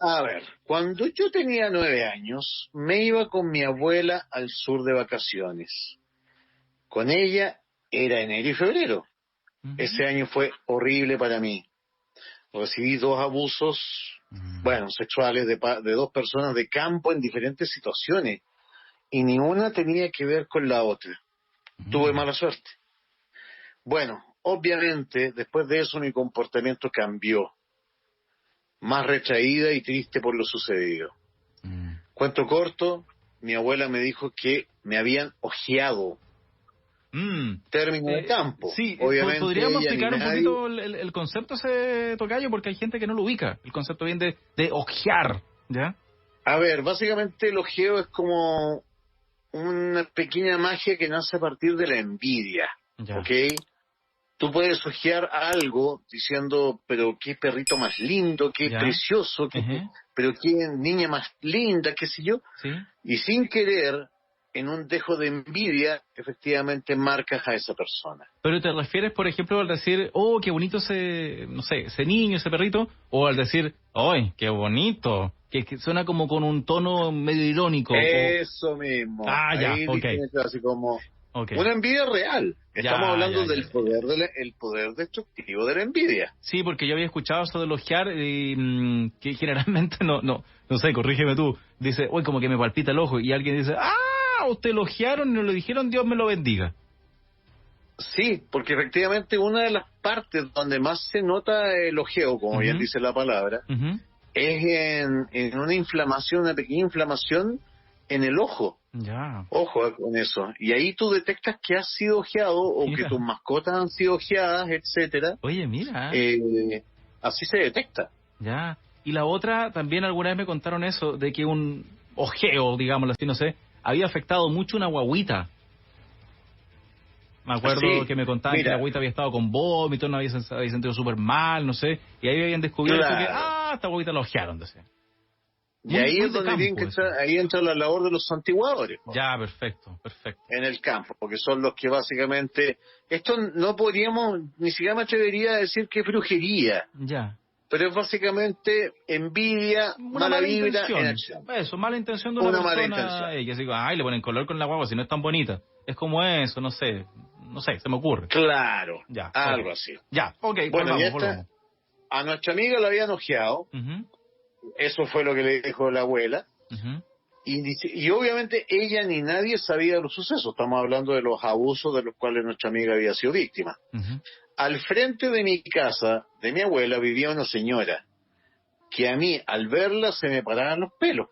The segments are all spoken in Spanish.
A ver, cuando yo tenía 9 años, me iba con mi abuela al sur de vacaciones. Con ella era enero y febrero. Ujú. Ese año fue horrible para mí. Recibí dos abusos, Mm. bueno, sexuales de dos personas de campo en diferentes situaciones, y ni una tenía que ver con la otra. Tuve Mm. mala suerte. Bueno, obviamente, después de eso mi comportamiento cambió, más retraída y triste por lo sucedido. Mm. Cuento corto, mi abuela me dijo que me habían ojeado, Mm. término de campo. Sí, Obviamente podríamos ella ni explicar un nadie. poquito el concepto ese tocayo, porque hay gente que no lo ubica. El concepto viene de ojear, ¿ya? A ver, básicamente el ojeo es como una pequeña magia que nace a partir de la envidia, ¿ok? Ya. Tú puedes ojear algo diciendo, pero qué perrito más lindo, qué ¿Ya? precioso, Ejé. pero qué niña más linda, qué sé yo, Sí. y sin querer, en un dejo de envidia, efectivamente marcas a esa persona. Pero te refieres, por ejemplo, al decir, oh, qué bonito ese, no sé, ese niño, ese perrito, o al decir, ¡ay, qué bonito! Que suena como con un tono medio irónico, o... Eso mismo, Ah, ya, ahí ok, dicen eso así como ok. una envidia real. Estamos Ya, ya, hablando ya, del ya, ya. poder el poder destructivo de la envidia. Sí, porque yo había escuchado eso de elogiar y que generalmente no sé, corrígeme tú. Dice, uy, como que me palpita el ojo y alguien dice, ah, usted elogiaron y no lo dijeron, Dios me lo bendiga. Sí, porque efectivamente una de las partes donde más se nota el ojeo, como bien Mhm, dice la palabra, mhm. es en una inflamación, una pequeña inflamación en el ojo. Ya, Ojo con eso. Y ahí tú detectas que has sido ojeado o que tus mira. mascotas han sido ojeadas, etcétera. Oye, mira. Eh, Así se detecta. Ya. Y la otra, también alguna vez me contaron eso, de que un ojeo, digámoslo así, no sé, había afectado mucho una guagüita. Me acuerdo Sí, que me contaban que la mira, agüita había estado con vómito, no había sentido súper mal, no sé, y ahí habían descubierto que, claro. esta agüita la ojearon, decía. Y Muy, ahí muy es de donde tienen que campo eso. entrar, ahí entra la labor de los santiguadores, po, Ya, perfecto, perfecto. en el campo, porque son los que básicamente, esto no podríamos, ni siquiera me atrevería a decir que es brujería, Ya. pero es básicamente envidia, Una mala mala vibra en intención. acción, Eso, mala intención de una una mala persona, intención. que así, ay, le ponen color con la guagua si no es tan bonita. Es como eso, no sé, se me ocurre. Claro, Ya, ok. algo así. Ya, ok, Bueno, y volvamos, esta, volvamos. a nuestra amiga la habían ojeado, Mhm, eso fue lo que le dijo la abuela, mhm, y obviamente ella ni nadie sabía de los sucesos, estamos hablando de los abusos de los cuales nuestra amiga había sido víctima. mhm. Al frente de mi casa, de mi abuela, vivía una señora, que a mí, al verla, se me paraban los pelos.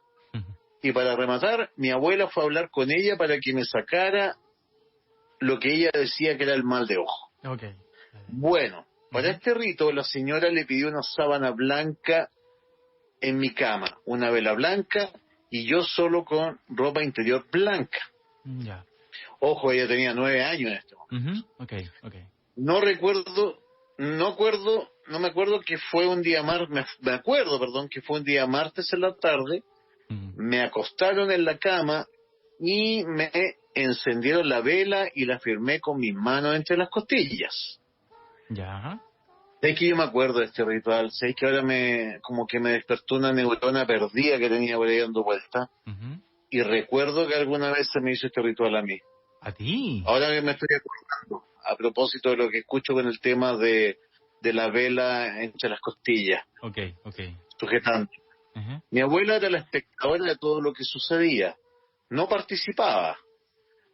Y para rematar, mi abuela fue a hablar con ella para que me sacara lo que ella decía que era el mal de ojo. Ok. Bueno, para Ujú. este rito, la señora le pidió una sábana blanca en mi cama, una vela blanca, y yo solo con ropa interior blanca. Ya. Ojo, ella tenía 9 años en este momento. Ujú. Ok, ok. No recuerdo, no me acuerdo que fue un día me acuerdo, perdón, que fue un día martes en la tarde. Ujú. Me acostaron en la cama y me encendieron la vela y la firmé con mis manos entre las costillas. Ya. Sé que yo me acuerdo de este ritual, sé que ahora como que me despertó una neurona perdida que tenía por ahí dando vuelta, Ujú. y recuerdo que alguna vez se me hizo este ritual a mí. ¿A ti? Ahora que me estoy acordando, a propósito de lo que escucho con el tema de la vela entre las costillas, Ok, ok. sujetando. Ujú. Mi abuela era la espectadora de todo lo que sucedía. No participaba.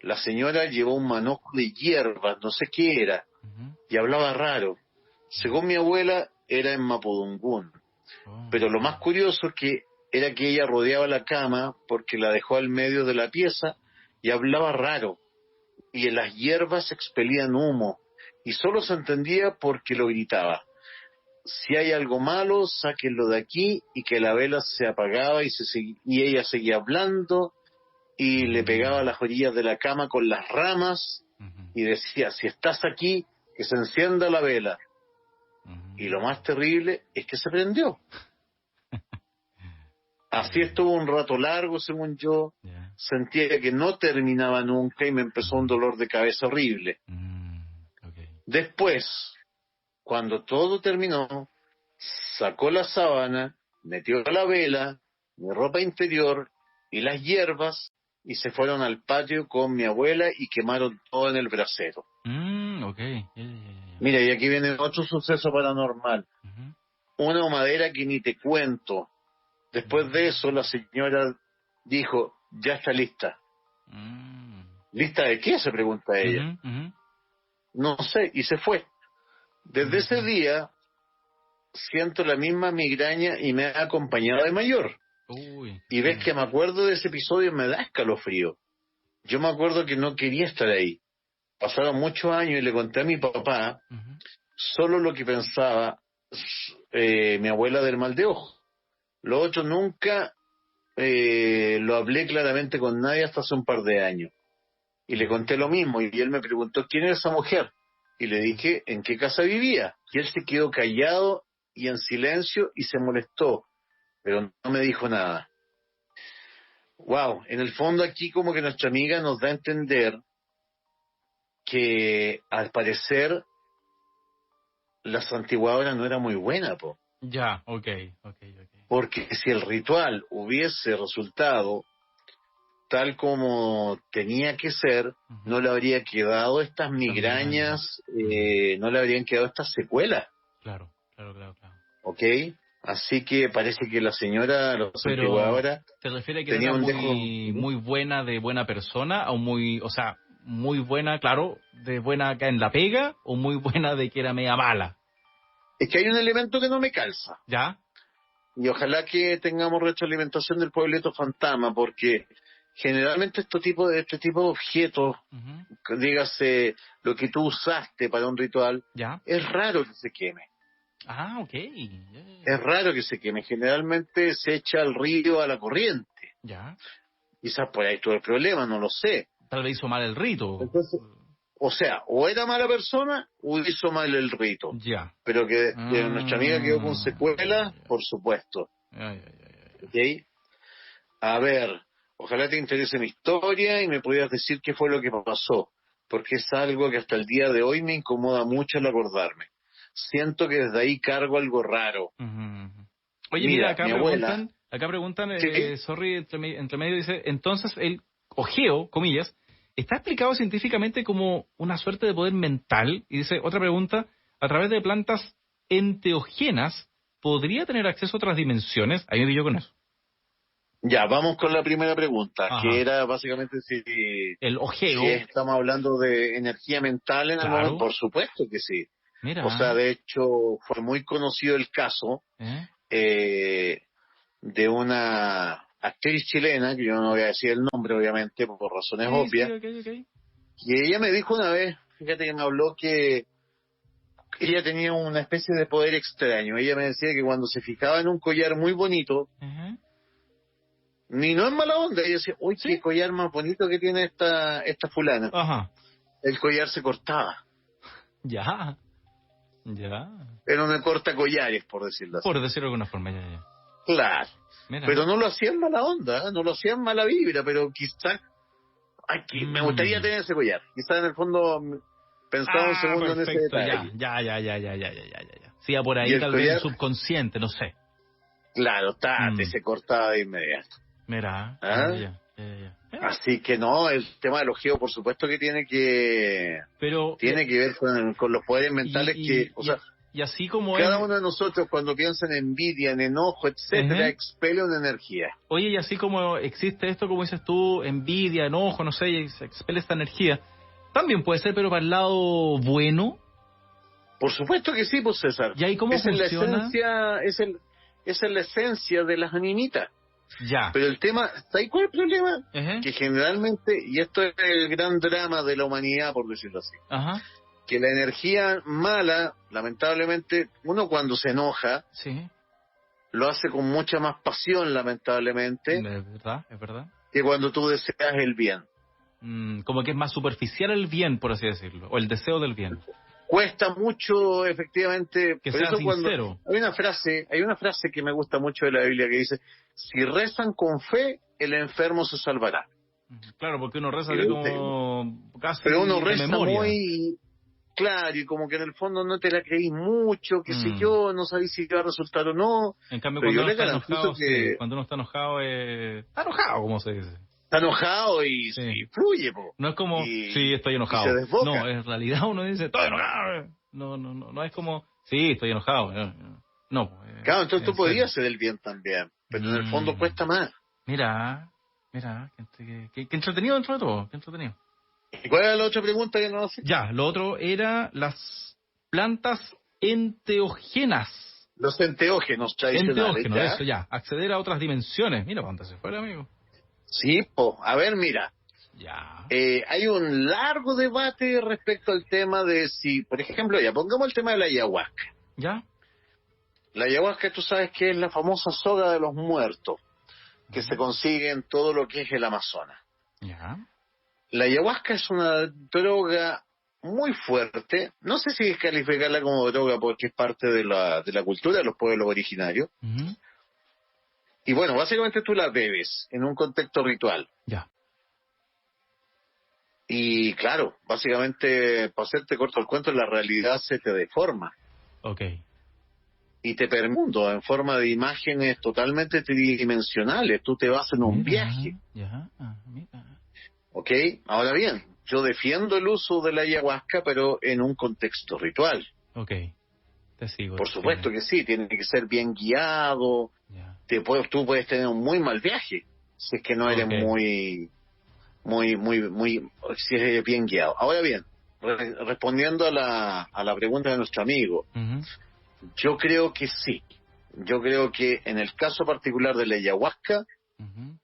La señora llevó un manojo de hierbas, no sé qué era, Ujú. y hablaba raro. Ya. Según mi abuela, era en Mapudungún. Oh, Pero lo ya. más curioso era que ella rodeaba la cama porque la dejó al medio de la pieza y hablaba raro. Y en las hierbas expelían humo. Y solo se entendía porque lo gritaba. Si hay algo malo, sáquenlo de aquí, y que la vela se apagaba y ella seguía hablando y le pegaba a Mm. las orillas de la cama con las ramas Ujú. y decía, si estás aquí, que se encienda la vela. Y lo más Mm. terrible es que se prendió. Así Ya. estuvo un rato largo, según yo. Ya. Sentía que no terminaba nunca y me empezó un Ujú. dolor de cabeza horrible. Mm. Ok. Después, cuando todo terminó, sacó la sábana, metió la vela, mi ropa interior y las hierbas y se fueron al patio con mi abuela y quemaron todo en el brasero. Ok. Ya. Mira, y aquí viene otro suceso paranormal. Ujú. Una humadera que ni te cuento. Después de eso, la señora dijo, ya está lista. Mm. ¿Lista de qué? Se pregunta ella. Ujú, ujú. No sé, y se fue. Desde ese día siento la misma migraña y me ha acompañado de mayor. Uy. Y ves que me acuerdo de ese episodio, me da escalofrío. Yo me acuerdo que no quería estar ahí. Pasaron muchos años y le conté a mi papá Ujú. solo lo que pensaba mi abuela del mal de ojo. Lo otro nunca lo hablé claramente con nadie hasta hace un par de años. Y le conté lo mismo y él me preguntó quién era esa mujer. Y le dije en qué casa vivía. Y él se quedó callado y en silencio y se molestó, pero no me dijo nada. Wow, en el fondo aquí como que nuestra amiga nos da a entender que al parecer la santiguadora no era muy buena, po. Ya, ok. Porque si el ritual hubiese resultado tal como tenía que ser, Ujú. no le habría quedado estas Esta migraña. migrañas, no le habrían quedado estas secuelas, Claro. ¿ok? Así que parece que la señora, la Pero, santiguadora, ¿te refieres a que no tenía era un dejo. muy buena de buena persona? O muy, o sea, muy buena, claro, de buena acá en la pega, o muy buena de que era media mala? Es que hay un elemento que no me calza. ¿Ya? Y ojalá que tengamos retroalimentación del pueblito fantasma, porque generalmente este tipo de objetos, Ujú. dígase lo que tú usaste para un ritual, ¿Ya? es raro que se queme. Ah, ok. Es raro que se queme. Generalmente se echa al río a la corriente. Ya. Quizás por ahí todo el problema, no lo sé. Tal vez hizo mal el rito. Entonces, o sea, o era mala persona o hizo mal el rito. Ya. Pero que nuestra amiga quedó con Ya. secuelas, por supuesto. Ya. ¿Ok? A ver, ojalá te interese mi historia y me pudieras decir qué fue lo que pasó, porque es algo que hasta el día de hoy me incomoda mucho al acordarme. Siento que desde ahí cargo algo raro. Ujú. Oye, mira, Mira, mi abuela, acá preguntan, sí, sorry, entre medio dice, entonces el ojeo, comillas, está explicado científicamente como una suerte de poder mental. Y dice, otra pregunta, a través de plantas enteógenas, ¿podría tener acceso a otras dimensiones? Ahí me pillo con eso. ya, vamos con la primera pregunta, que Ajá. era básicamente El si ojeo, estamos hablando de energía mental en el momento. claro, Por supuesto que sí. O sea, mira, de hecho, fue muy conocido el caso ¿eh? eh, de una actriz chilena, que yo no voy a decir el nombre, obviamente, por razones Sí, obvias, ok. y ella me dijo una vez, fíjate que me habló que ella tenía una especie de poder extraño. Ella me decía que cuando se fijaba en un collar muy bonito, Ajá. ni no es mala onda, ella decía, uy, qué Sí, collar más bonito que tiene esta fulana. ajá, El collar se cortaba. ya, ya, Era una corta collares, por decirlo así. por decirlo de alguna forma, ya. Claro. Mira. Pero no lo hacía en mala onda, ¿eh? No lo hacía en mala vibra, pero quizás, ay, me gustaría Mm. tener ese collar. Quizás en el fondo pensaba un Ah, segundo en ese perfecto, ya. detalle. Sí, ya por Y ahí el tal vez el collar, subconsciente, no sé. claro, Mm. se cortaba de inmediato. Mira, ¿Ah? Mira. Así que no, el tema del ojeo, por supuesto que Pero, tiene que ver con los poderes mentales que, o sea, y así como cada es, uno de nosotros cuando piensa en envidia, en enojo, etcétera, Ejé. expele una energía. Oye, y así como existe esto, como dices tú, envidia, enojo, no sé, y se expele esta energía, también puede ser, pero para el lado bueno. Por supuesto que sí, pues César. ¿Y ahí cómo Esa es la funciona? esencia, esa es la esencia de las animitas. Ya. Pero el tema, ¿sabes cuál es el problema? Ejé. Que generalmente, y esto es el gran drama de la humanidad, por decirlo así, Ajá. que la energía mala, lamentablemente, uno cuando se enoja, Sí. lo hace con mucha más pasión, lamentablemente, Es verdad. que cuando tú deseas el bien. Como que es más superficial el bien, por así decirlo, o el deseo del bien. Cuesta mucho, efectivamente, Que por sea eso cuando sincero. hay una frase que me gusta mucho de la Biblia que dice, si rezan con fe, el enfermo se salvará. Claro, porque uno reza Y, así ¿viste? como Pero uno casi de reza memoria. muy, claro, y como que en el fondo no te la creí mucho, qué sé yo, no sabí si iba a resultar o no, En cambio, pero cuando yo uno le está garantizo enojado, sí, que cuando uno está enojado, está enojado, como se dice. está enojado Sí. y fluye, po, No es como, sí, estoy y se enojado. No, desboca. en realidad uno dice, estoy enojado. No es como, sí, estoy enojado. No, Claro, entonces tú en serio. podías hacer el bien también, pero en el fondo Mm, cuesta más. mira, qué entretenido dentro de todo, qué entretenido. ¿Y cuál era la otra pregunta que nos hace? Ya, lo otro era las plantas enteógenas. Los enteógenos tradicionales, Enteógeno, ¿ya? eso ya, acceder a otras dimensiones. Mira, cuánto se fue el amigo. Sí, po. A ver, mira, Ya, hay un largo debate respecto al tema de si, por ejemplo, ya pongamos el tema de la ayahuasca. ya. La ayahuasca, tú sabes que es la famosa soga de los muertos, que se consigue en todo lo que es el Amazonas. Ya. La ayahuasca es una droga muy fuerte, no sé si calificarla como droga porque es parte de la cultura de los pueblos originarios, Ujú. y bueno, básicamente tú la bebes en un contexto ritual. Ya. Y claro, básicamente, para hacerte corto el cuento, la realidad se te deforma Ok. y te permite en forma de imágenes totalmente tridimensionales. Tú te vas en un Mira, viaje, ya, mira. ¿ok? Ahora bien, yo defiendo el uso de la ayahuasca, pero en un contexto ritual. Ok, te sigo, Por te sigo. supuesto que sí, tiene que ser bien guiado. Ya. Tú puedes tener un muy mal viaje si es que no eres Ok. si eres bien guiado. Ahora bien, respondiendo a la pregunta de nuestro amigo, Ujú, yo creo que sí. Yo creo que en el caso particular de la ayahuasca, ujú.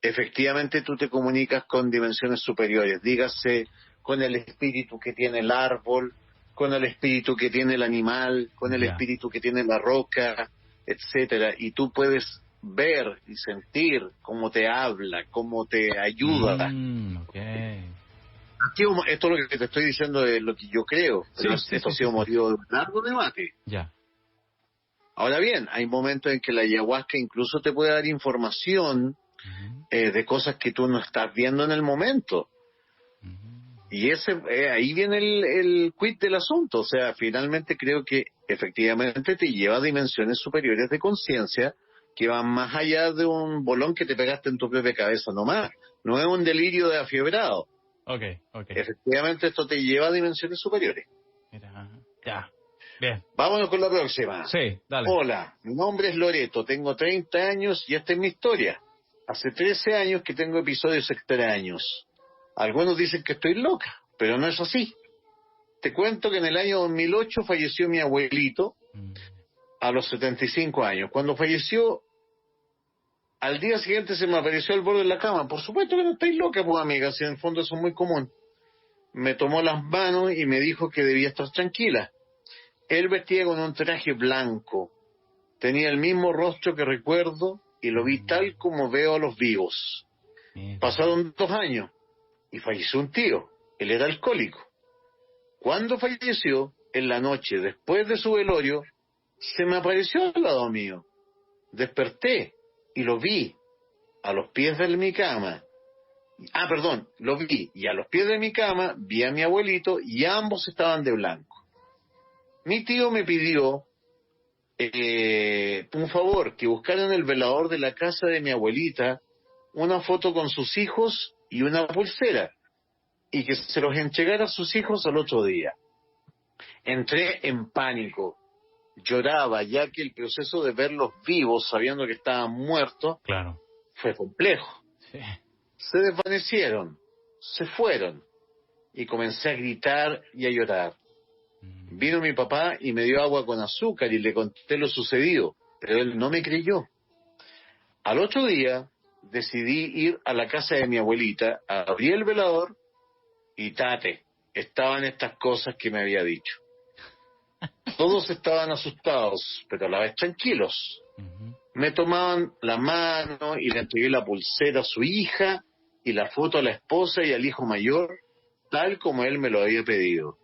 efectivamente tú te comunicas con dimensiones superiores, dígase con el espíritu que tiene el árbol, con el espíritu que tiene el animal, con el Ya. espíritu que tiene la roca, etcétera, y tú puedes ver y sentir cómo te habla, cómo te ayuda. Ok. Esto es lo que te estoy diciendo es lo que yo creo, pero Sí, sí, esto ha sí, sí, sido sí. motivo de un largo debate. Ya. Ahora bien, hay momentos en que la ayahuasca incluso te puede dar información Ujú, de cosas que tú no estás viendo en el momento. ujú. Y ahí viene el quid del asunto. O sea, finalmente creo que efectivamente te lleva a dimensiones superiores de conciencia que van más allá de un bolón que te pegaste en tu propia cabeza nomás. No es un delirio de afiebrado. Ok, ok. Efectivamente esto te lleva a dimensiones superiores. Mira, ya. Bien. Vámonos con la próxima. Sí, dale. Hola, mi nombre es Loreto, tengo 30 años y esta es mi historia. Hace 13 años que tengo episodios extraños. Algunos dicen que estoy loca, pero no es así. Te cuento que en el año 2008 falleció mi abuelito Mm, a los 75 años. Cuando falleció, al día siguiente se me apareció al borde de la cama. Por supuesto que no estoy loca, pues amiga, si en el fondo eso es muy común. Me tomó las manos y me dijo que debía estar tranquila. Él vestía con un traje blanco. Tenía el mismo rostro que recuerdo y lo vi mm, tal como veo a los vivos. mira. Pasaron 2 años y falleció un tío. Él era alcohólico. Cuando falleció, en la noche después de su velorio, se me apareció al lado mío. Desperté y lo vi a los pies de mi cama. Ah, perdón, lo vi y a los pies de mi cama vi a mi abuelito y ambos estaban de blanco. Mi tío me pidió un favor, que buscara en el velador de la casa de mi abuelita una foto con sus hijos y una pulsera y que se los entregara a sus hijos al otro día. Entré en pánico, lloraba ya que el proceso de verlos vivos sabiendo que estaban muertos Claro. fue complejo. Sí. Se desvanecieron, se fueron y comencé a gritar y a llorar. Mm, Vino mi papá y me dio agua con azúcar y le conté lo sucedido, pero él no me creyó. Al otro día decidí ir a la casa de mi abuelita, abrí el velador y tate, estaban estas cosas que me había dicho. Todos estaban asustados, pero a la vez tranquilos. ujú. Me tomaban la mano y le entregué la pulsera a su hija y la foto a la esposa y al hijo mayor, tal como él me lo había pedido.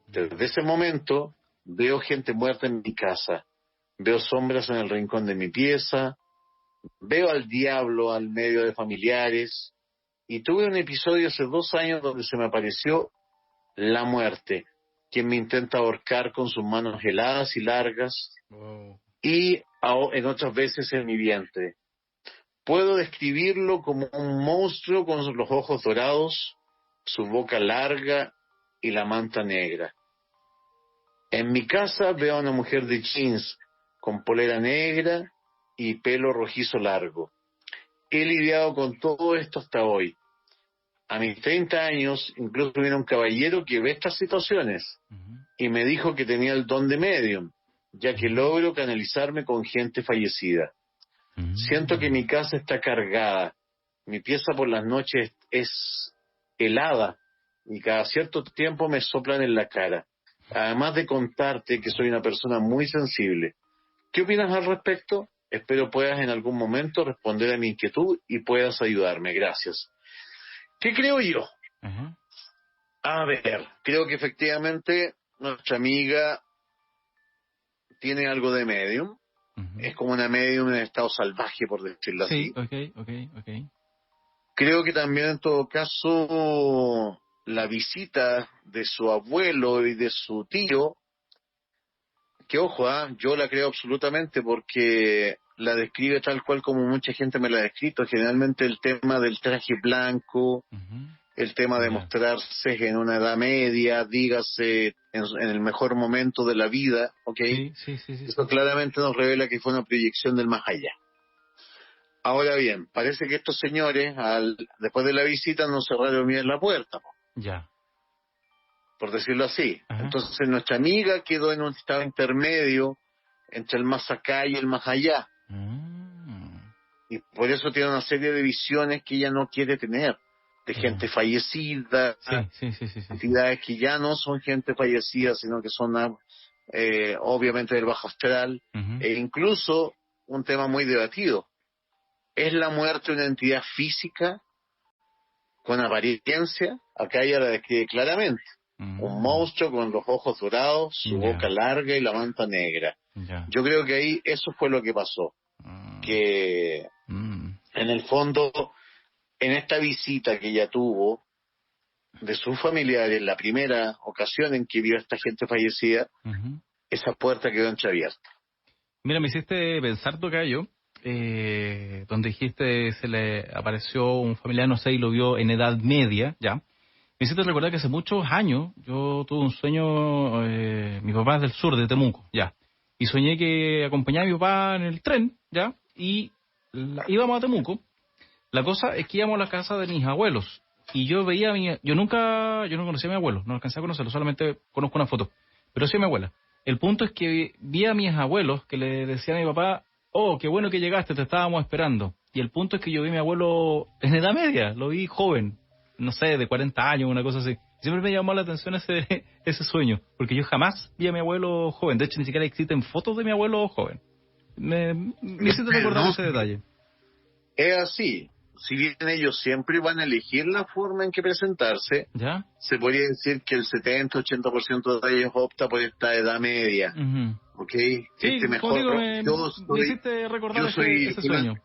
Desde ese momento veo gente muerta en mi casa, veo sombras en el rincón de mi pieza, veo al diablo al medio de familiares y tuve un episodio hace 2 años donde se me apareció la muerte, quien me intenta ahorcar con sus manos heladas y largas, Wow. y en otras veces en mi vientre. Puedo describirlo como un monstruo con los ojos dorados, su boca larga y la manta negra. En mi casa veo a una mujer de jeans con polera negra y pelo rojizo largo. He lidiado con todo esto hasta hoy. A mis 30 años, incluso vino un caballero que ve estas situaciones Ujú. y me dijo que tenía el don de medium, ya que logro canalizarme con gente fallecida. Siento que mi casa está cargada, mi pieza por las noches es helada y cada cierto tiempo me soplan en la cara. Además de contarte que soy una persona muy sensible. ¿Qué opinas al respecto? Espero puedas en algún momento responder a mi inquietud y puedas ayudarme. Gracias. ¿Qué creo yo? Ajá. A ver, creo que efectivamente nuestra amiga tiene algo de medium. Ujú. Es como una medium en estado salvaje, por decirlo Sí, así. ok. Creo que también en todo caso la visita de su abuelo y de su tío, que ojo, yo la creo absolutamente porque la describe tal cual como mucha gente me la ha descrito. Generalmente el tema del traje blanco, Ujú. el tema de Ya. mostrarse en una edad media, dígase en el mejor momento de la vida, ¿ok? Sí. Eso claramente nos revela que fue una proyección del más allá. Ahora bien, parece que estos señores, después de la visita, no cerraron bien la puerta, Ya. por decirlo así. Ajá. Entonces nuestra amiga quedó en un estado intermedio entre el más acá y el más allá. Mm. Y por eso tiene una serie de visiones que ella no quiere tener, de gente Ya. fallecida, Sí. entidades que ya no son gente fallecida, sino que son obviamente del bajo astral, Ujú. e incluso un tema muy debatido. ¿Es la muerte una entidad física con apariencia? Acá ella la describe claramente. Un Mm. monstruo con los ojos dorados, su boca Ya. larga y la manta negra. Ya. Yo creo que ahí eso fue lo que pasó. Mm. Que Mm. en el fondo, en esta visita que ella tuvo de sus familiares, la primera ocasión en que vio a esta gente fallecida, Ujú. esa puerta quedó entreabierta. Mira, me hiciste pensar, tocayo, donde dijiste se le apareció un familiar, no sé, y lo vio en edad media, ya. Me hiciste recordar que hace muchos años yo tuve un sueño, mi papá es del sur, de Temuco, ya. Y soñé que acompañaba a mi papá en el tren, ya, y íbamos a Temuco. La cosa es que íbamos a la casa de mis abuelos. Y yo veía a yo no conocía a mi abuelo, no alcancé a conocerlo, solamente conozco una foto. Pero sí a mi abuela. El punto es que vi a mis abuelos que le decían a mi papá, oh, qué bueno que llegaste, te estábamos esperando. Y el punto es que yo vi a mi abuelo en edad media, lo vi joven, no sé, de 40 años, una cosa así. Siempre me llamó la atención ese sueño, porque yo jamás vi a mi abuelo joven. De hecho, ni siquiera existen fotos de mi abuelo joven. Me hiciste recordar No, ese detalle. es así. Si bien ellos siempre van a elegir la forma en que presentarse, ¿Ya? se podría decir que el 70-80% de ellos opta por esta edad media. Ujú. ¿Ok? Este Sí, como mejor, digo, me soy, hiciste recordar yo soy ese fulano, sueño.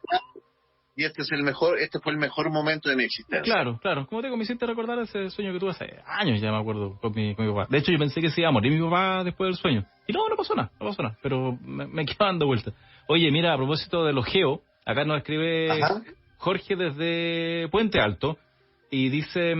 y este es el mejor, este fue el mejor momento de mi existencia. Claro, como te digo, me hiciste recordar ese sueño que tuve hace años, ya me acuerdo, con mi papá. De hecho, yo pensé que se iba a morir mi papá después del sueño. Y no pasó nada, pero me quedaba dando vueltas. Oye, mira, a propósito del ojeo, acá nos escribe Ajá. Jorge desde Puente Alto, y dice,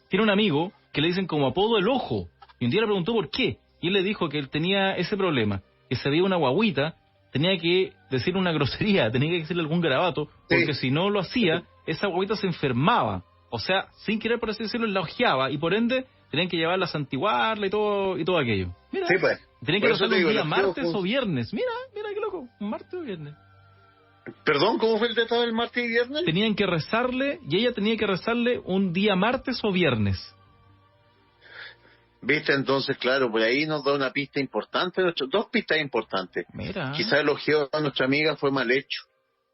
tiene un amigo que le dicen como apodo el ojo, y un día le preguntó por qué, y él le dijo que él tenía ese problema, que se veía una guaguita, tenía que decir una grosería, tenía que decirle algún garabato, porque Sí. si no lo hacía, esa guaguita se enfermaba, o sea, sin querer por así decirlo, la ojeaba, y por ende tenían que llevarla a santiguarla y todo aquello. Mira, Sí, pues. tenían que Por eso te rezarlo un digo, día los geos martes o viernes, mira qué loco, un martes o viernes. Perdón, ¿cómo fue el tratado del martes y viernes? Tenían que rezarle, y ella tenía que rezarle un día martes o viernes. Viste, entonces, claro, por ahí nos da una pista importante, dos pistas importantes. Mira. Quizás el ojeo de nuestra amiga fue mal hecho,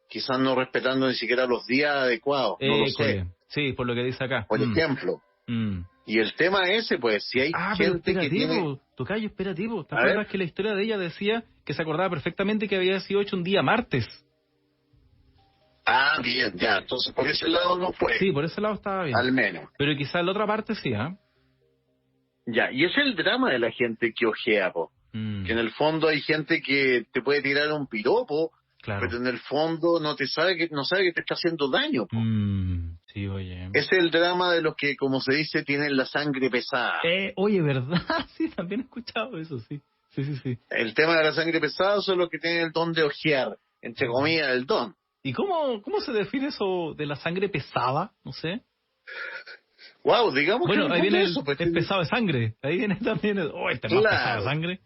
quizás no respetando ni siquiera los días adecuados, no lo sé. École. Sí, por lo que dice acá. Por ejemplo, Mm. y el tema ese, pues, si hay Pero gente que espérate, tiene... po, tocayo, espérate, po. ¿Te A ver, acuerdas que la historia de ella decía que se acordaba perfectamente que había sido hecho un día martes? bien, ya, entonces por ese lado no fue, Sí, por ese lado estaba bien. al menos. Pero quizás la otra parte sí, ¿ah? Ya, y ese es el drama de la gente que ojea, po. Que en el fondo hay gente que te puede tirar un piropo, Claro. pero en el fondo no sabe que te está haciendo daño, po. Sí, oye. Ese es el drama de los que, como se dice, tienen la sangre pesada. Oye, ¿verdad? Sí, también he escuchado eso, sí. Sí. El tema de la sangre pesada son los que tienen el don de ojear, entre comillas, el don. ¿Y cómo se define eso de la sangre pesada? No sé. Wow, digamos Bueno, que ahí viene eso, pues, es pesado de sangre. Ahí viene también este es más pesado de sangre.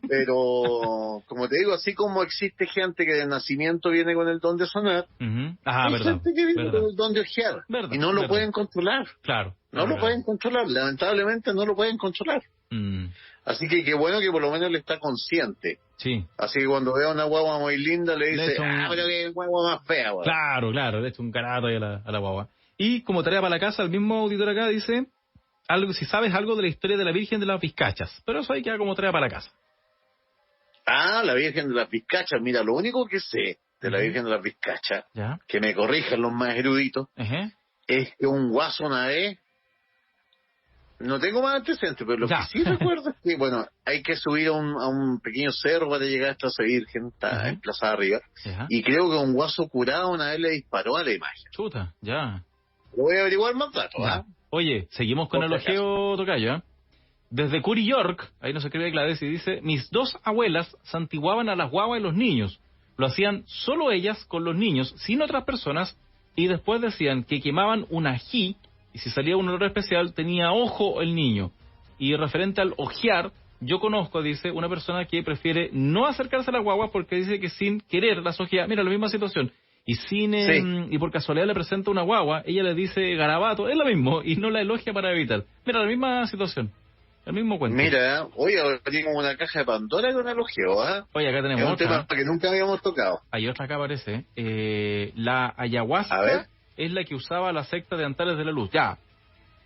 Pero, como te digo, así como existe gente que de nacimiento viene con el don de sonar, hay verdad. gente que viene Verdad. con el don de ojear Verdad, y no lo verdad. pueden controlar. Claro. No lo pueden controlar, lamentablemente no lo pueden controlar. Así que qué bueno que por lo menos él está consciente. Sí. Así que cuando vea una guagua muy linda le dice, pero qué guagua más fea, guagua. Claro, le echa un carato ahí a la guagua. Y como tarea para la casa, el mismo auditor acá dice, si sabes algo de la historia de la Virgen de las Vizcachas. Pero eso ahí queda como tarea para la casa. La Virgen de las Vizcachas. Mira, lo único que sé de la Virgen de las Vizcachas, que me corrijan los más eruditos, es que un guaso una vez, no tengo más antecedentes, pero lo que sí recuerdo es que, bueno, hay que subir a un pequeño cerro para llegar hasta esa Virgen, está emplazada arriba, y creo que un guaso curado una vez le disparó a la imagen. Chuta, ya. Lo voy a averiguar más datos, Oye, seguimos con el ojeo, tocayo, Desde Curry, York, ahí nos escribe Gladys y dice, mis 2 abuelas santiguaban a las guaguas y los niños. Lo hacían solo ellas con los niños, sin otras personas, y después decían que quemaban un ají, y si salía un olor especial, tenía ojo el niño. Y referente al ojear, yo conozco, dice, una persona que prefiere no acercarse a las guaguas porque dice que sin querer las ojea. Mira, la misma situación. Y y por casualidad le presenta una guagua, ella le dice garabato, es lo mismo, y no la elogia para evitar. Mira, la misma situación. El mismo cuento. Mira, hoy ahora tenemos una caja de Pandora con elogio, Oye, acá tenemos es un otra. tema que nunca habíamos tocado. Hay otra acá aparece. La ayahuasca es la que usaba la secta de Antares de la Luz. Ya,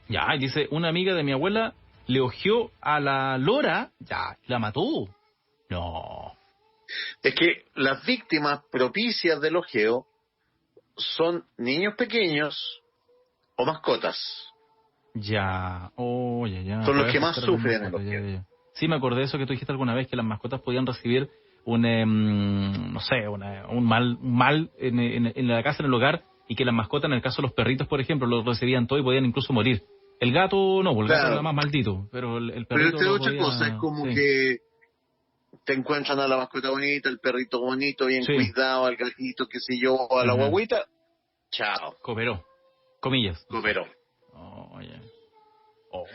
y dice, una amiga de mi abuela le ojeó a la lora, la mató. No. Es que las víctimas propicias del ojeo son niños pequeños o mascotas. Ya. Son los que más sufren el ojeo. Sí, me acordé de eso que tú dijiste alguna vez, que las mascotas podían recibir un mal en la casa, en el hogar, y que las mascotas, en el caso de los perritos, por ejemplo, lo recibían todo y podían incluso morir. El gato no, el gato era más maldito, pero el perrito... Pero esta es otra cosa, es como que te encuentran a la mascota bonita, el perrito bonito, bien cuidado, al gatito, qué sé yo, a la guaguita, chao. Cooperó, comillas. Cooperó.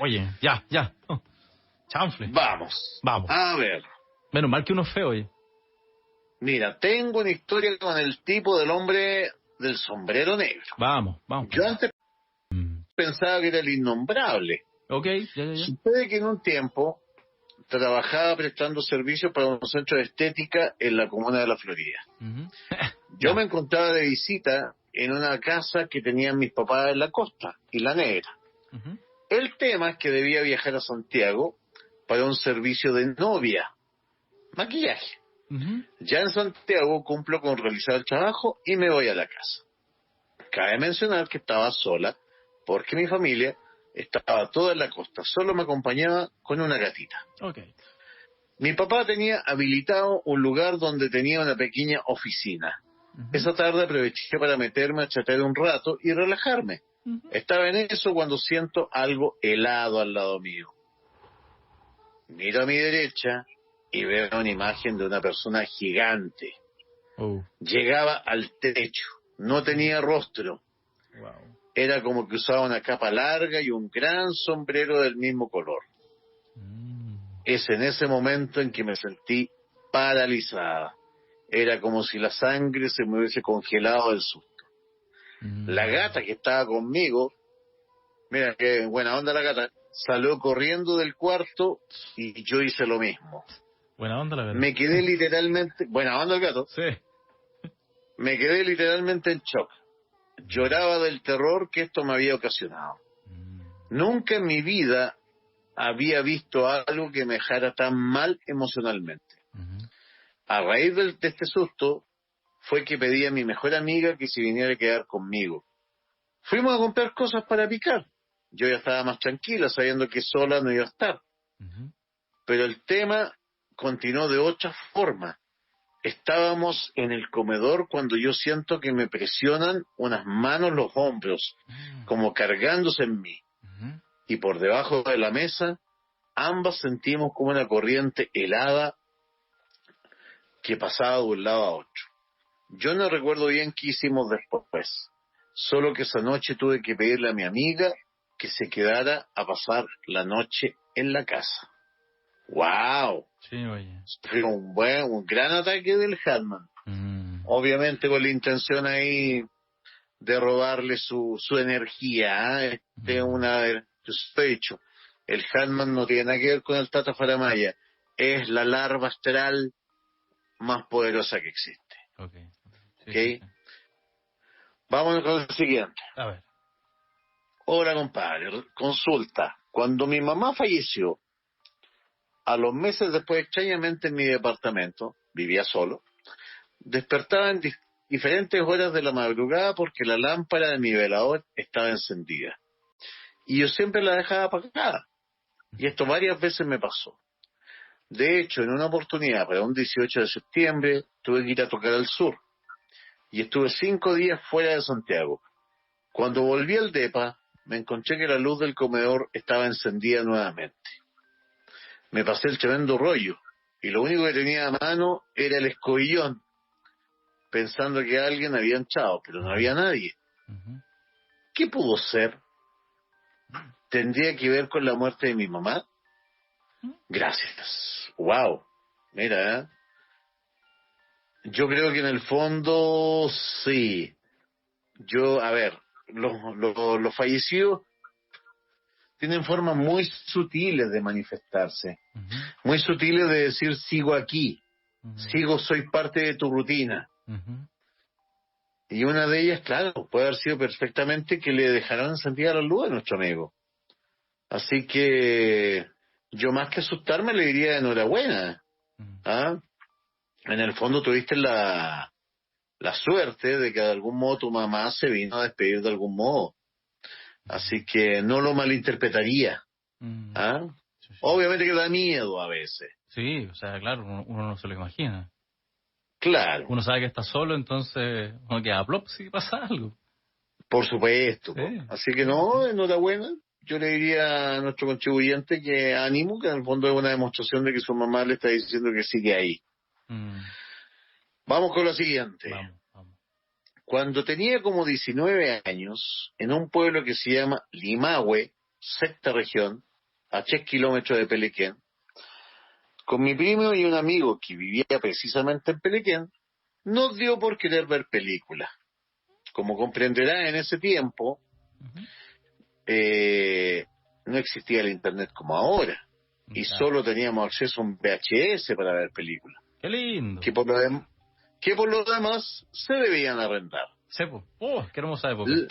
Oye, ya. Chanfle. Vamos. A ver. Menos mal que uno es feo, oye. Mira, tengo una historia con el tipo del hombre del sombrero negro. Vamos. Yo antes pensaba que era el innombrable. Ok, ya. Sucede que en un tiempo trabajaba prestando servicios para un centro de estética en la comuna de La Florida. Yo me encontraba de visita en una casa que tenían mis papás en la costa, Isla Negra. El tema es que debía viajar a Santiago para un servicio de novia, maquillaje. Ya en Santiago cumplo con realizar el trabajo y me voy a la casa. Cabe mencionar que estaba sola porque mi familia estaba toda en la costa, solo me acompañaba con una gatita. Okay. Mi papá tenía habilitado un lugar donde tenía una pequeña oficina. Esa tarde aproveché para meterme a chatear un rato y relajarme. Estaba en eso cuando siento algo helado al lado mío. Miro a mi derecha y veo una imagen de una persona gigante. Llegaba al techo, no tenía rostro. Era como que usaba una capa larga y un gran sombrero del mismo color. Es en ese momento en que me sentí paralizada. Era como si la sangre se me hubiese congelado del susto. La gata que estaba conmigo, mira qué buena onda la gata, salió corriendo del cuarto y yo hice lo mismo. Buena onda la gata. Me quedé literalmente, buena onda el gato. Sí. Me quedé literalmente en shock. Lloraba del terror que esto me había ocasionado. Nunca en mi vida había visto algo que me dejara tan mal emocionalmente. A raíz de este susto fue que pedí a mi mejor amiga que se viniera a quedar conmigo. Fuimos a comprar cosas para picar. Yo ya estaba más tranquila sabiendo que sola no iba a estar. Ujú. Pero el tema continuó de otra forma. Estábamos en el comedor cuando yo siento que me presionan unas manos los hombros, como cargándose en mí. Ujú. Y por debajo de la mesa, ambas sentimos como una corriente helada que pasaba de un lado a otro. Yo no recuerdo bien qué hicimos después, solo que esa noche tuve que pedirle a mi amiga que se quedara a pasar la noche en la casa. ¡Wow! Sí, oye. Fue un gran ataque del Hatman. Obviamente con la intención ahí de robarle su energía. Este es yo he dicho, el Hatman no tiene nada que ver con el Tata Faramaya. Es la larva astral más poderosa que existe. Ok. Sí, sí, ¿Ok? sí. Vámonos con el siguiente. A ver. Hola, compadre. Consulta. Cuando mi mamá falleció, a los meses después, extrañamente en mi departamento, vivía solo, despertaba en diferentes horas de la madrugada porque la lámpara de mi velador estaba encendida. Y yo siempre la dejaba apagada. Y esto varias veces me pasó. De hecho, en una oportunidad para un 18 de septiembre, tuve que ir a tocar al sur. Y estuve 5 días fuera de Santiago. Cuando volví al depa, me encontré que la luz del comedor estaba encendida nuevamente. Me pasé el tremendo rollo. Y lo único que tenía a mano era el escobillón, pensando que alguien había entrado, pero no había nadie. Ujú. ¿Qué pudo ser? ¿Tendría que ver con la muerte de mi mamá? Gracias. Wow. Mira, ¿eh? Yo creo que en el fondo sí. A ver, los fallecidos tienen formas muy sutiles de manifestarse, Ujú. muy sutiles de decir sigo aquí, Ujú. soy parte de tu rutina. Ujú. Y una de ellas, claro, puede haber sido perfectamente que le dejaran encendida la luz a nuestro amigo. Así que yo más que asustarme le diría enhorabuena. Ujú. ¿Ah? En el fondo tuviste la suerte de que de algún modo tu mamá se vino a despedir de algún modo. Así que no lo malinterpretaría. Ujú. ¿Ah? Sí, sí. Obviamente que da miedo a veces. Sí, o sea, claro, uno no se lo imagina. Claro, Uno sabe que está solo, entonces uno queda plop si pasa algo. por supuesto. Sí, Po. Así que sí, sí, no, sí. enhorabuena. Yo le diría a nuestro contribuyente que ánimo, que en el fondo es una demostración de que su mamá le está diciendo que sigue ahí. Mm. Vamos con lo siguiente. Vamos, vamos. Cuando tenía como 19 años, en un pueblo que se llama Limahue, sexta región, a 3 kilómetros de Pelequén, con mi primo y un amigo que vivía precisamente en Pelequén, nos dio por querer ver películas. Como comprenderá, en ese tiempo Ujú. eh, no existía el Internet como ahora, y Ya. solo teníamos acceso a un VHS para ver películas, Qué lindo. que que por lo demás se debían arrendar. Sepo. Oh, qué hermosa época. L-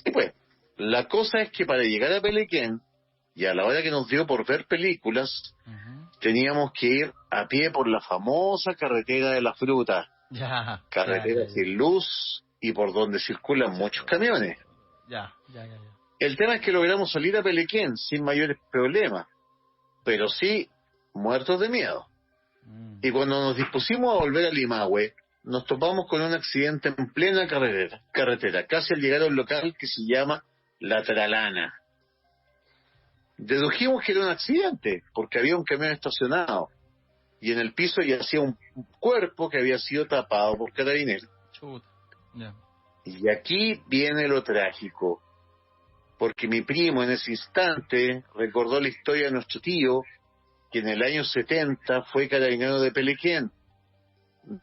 Y pues, la cosa es que para llegar a Pelequén, y a la hora que nos dio por ver películas, Ujú. teníamos que ir a pie por la famosa carretera de la fruta, Ya, ya, carretera ya, ya. sin luz y por donde circulan muchos camiones. Ya, ya, ya, ya. El tema es que logramos salir a Pelequén sin mayores problemas, pero sí muertos de miedo. Mm. Y cuando nos dispusimos a volver a Limahue, nos topamos con un accidente en plena carretera, casi al llegar a un local que se llama La Tralana. Dedujimos que era un accidente, porque había un camión estacionado, y en el piso yacía un cuerpo que había sido tapado por carabineros. Chuta. Ya. Y aquí viene lo trágico, porque mi primo en ese instante recordó la historia de nuestro tío, que en el año 70 fue carabinero de Pelequén,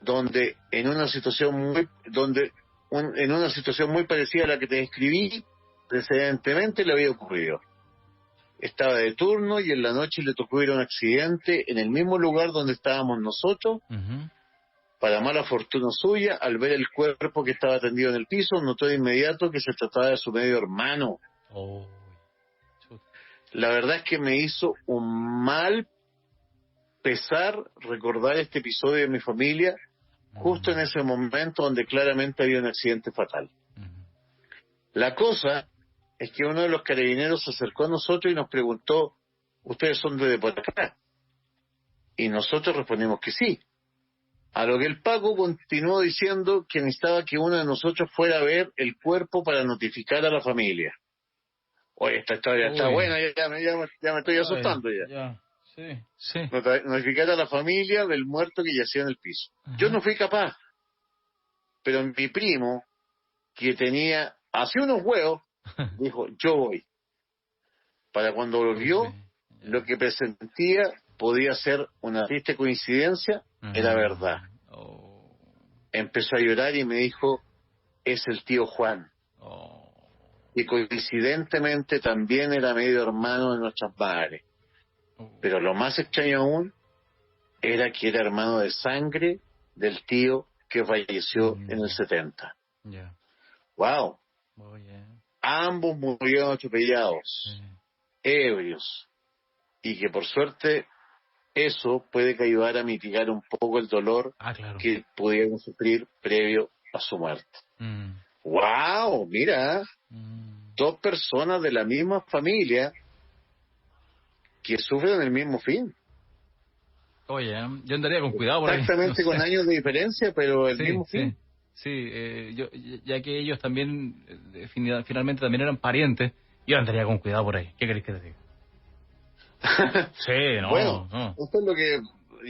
donde en una situación en una situación muy parecida a la que te describí precedentemente le había ocurrido. Estaba de turno y en la noche le tocó ir a un accidente en el mismo lugar donde estábamos nosotros. Ujú. Para mala fortuna suya, al ver el cuerpo que estaba tendido en el piso, notó de inmediato que se trataba de su medio hermano. Oh, chuta. La verdad es que me hizo un mal pesar recordar este episodio de mi familia justo en Mm. ese momento donde claramente había un accidente fatal. Ujú. La cosa es que uno de los carabineros se acercó a nosotros y nos preguntó, ¿ustedes son de por acá? Y nosotros respondimos que sí. A lo que el Paco continuó diciendo que necesitaba que uno de nosotros fuera a ver el cuerpo para notificar a la familia. Oye, esta historia está Uy, buena, ya me estoy ay, asustando ya. ya, sí, sí. Notificar a la familia del muerto que yacía en el piso. Yo Ajá. no fui capaz, pero mi primo, que tenía, hacía unos huevos, dijo, yo voy. Para cuando lo Uy, vio, lo ya. que presentía podía ser una triste coincidencia, era verdad. Oh, Empezó a llorar y me dijo, es el tío Juan, oh, y coincidentemente también era medio hermano de nuestras madres. oh. Pero lo más extraño aún era que era hermano de sangre del tío que falleció en el Ya, 70. ya. ¡Wow! Oh, yeah. Ambos murieron Sí. atropellados, ebrios, y que por suerte eso puede que ayudar a mitigar un poco el dolor Ah, claro. que pudieron sufrir previo a su muerte. Mm, ¡Wow! Mira, mm. dos personas de la misma familia que sufren el mismo fin. Oye, yo andaría con cuidado por ahí, no Exactamente con sé. años de diferencia, pero el Sí, mismo sí, fin. sí. Ya que ellos también, finalmente también eran parientes, yo andaría con cuidado por ahí. ¿Qué queréis que te diga? Sí, no, Bueno, no. esto es lo que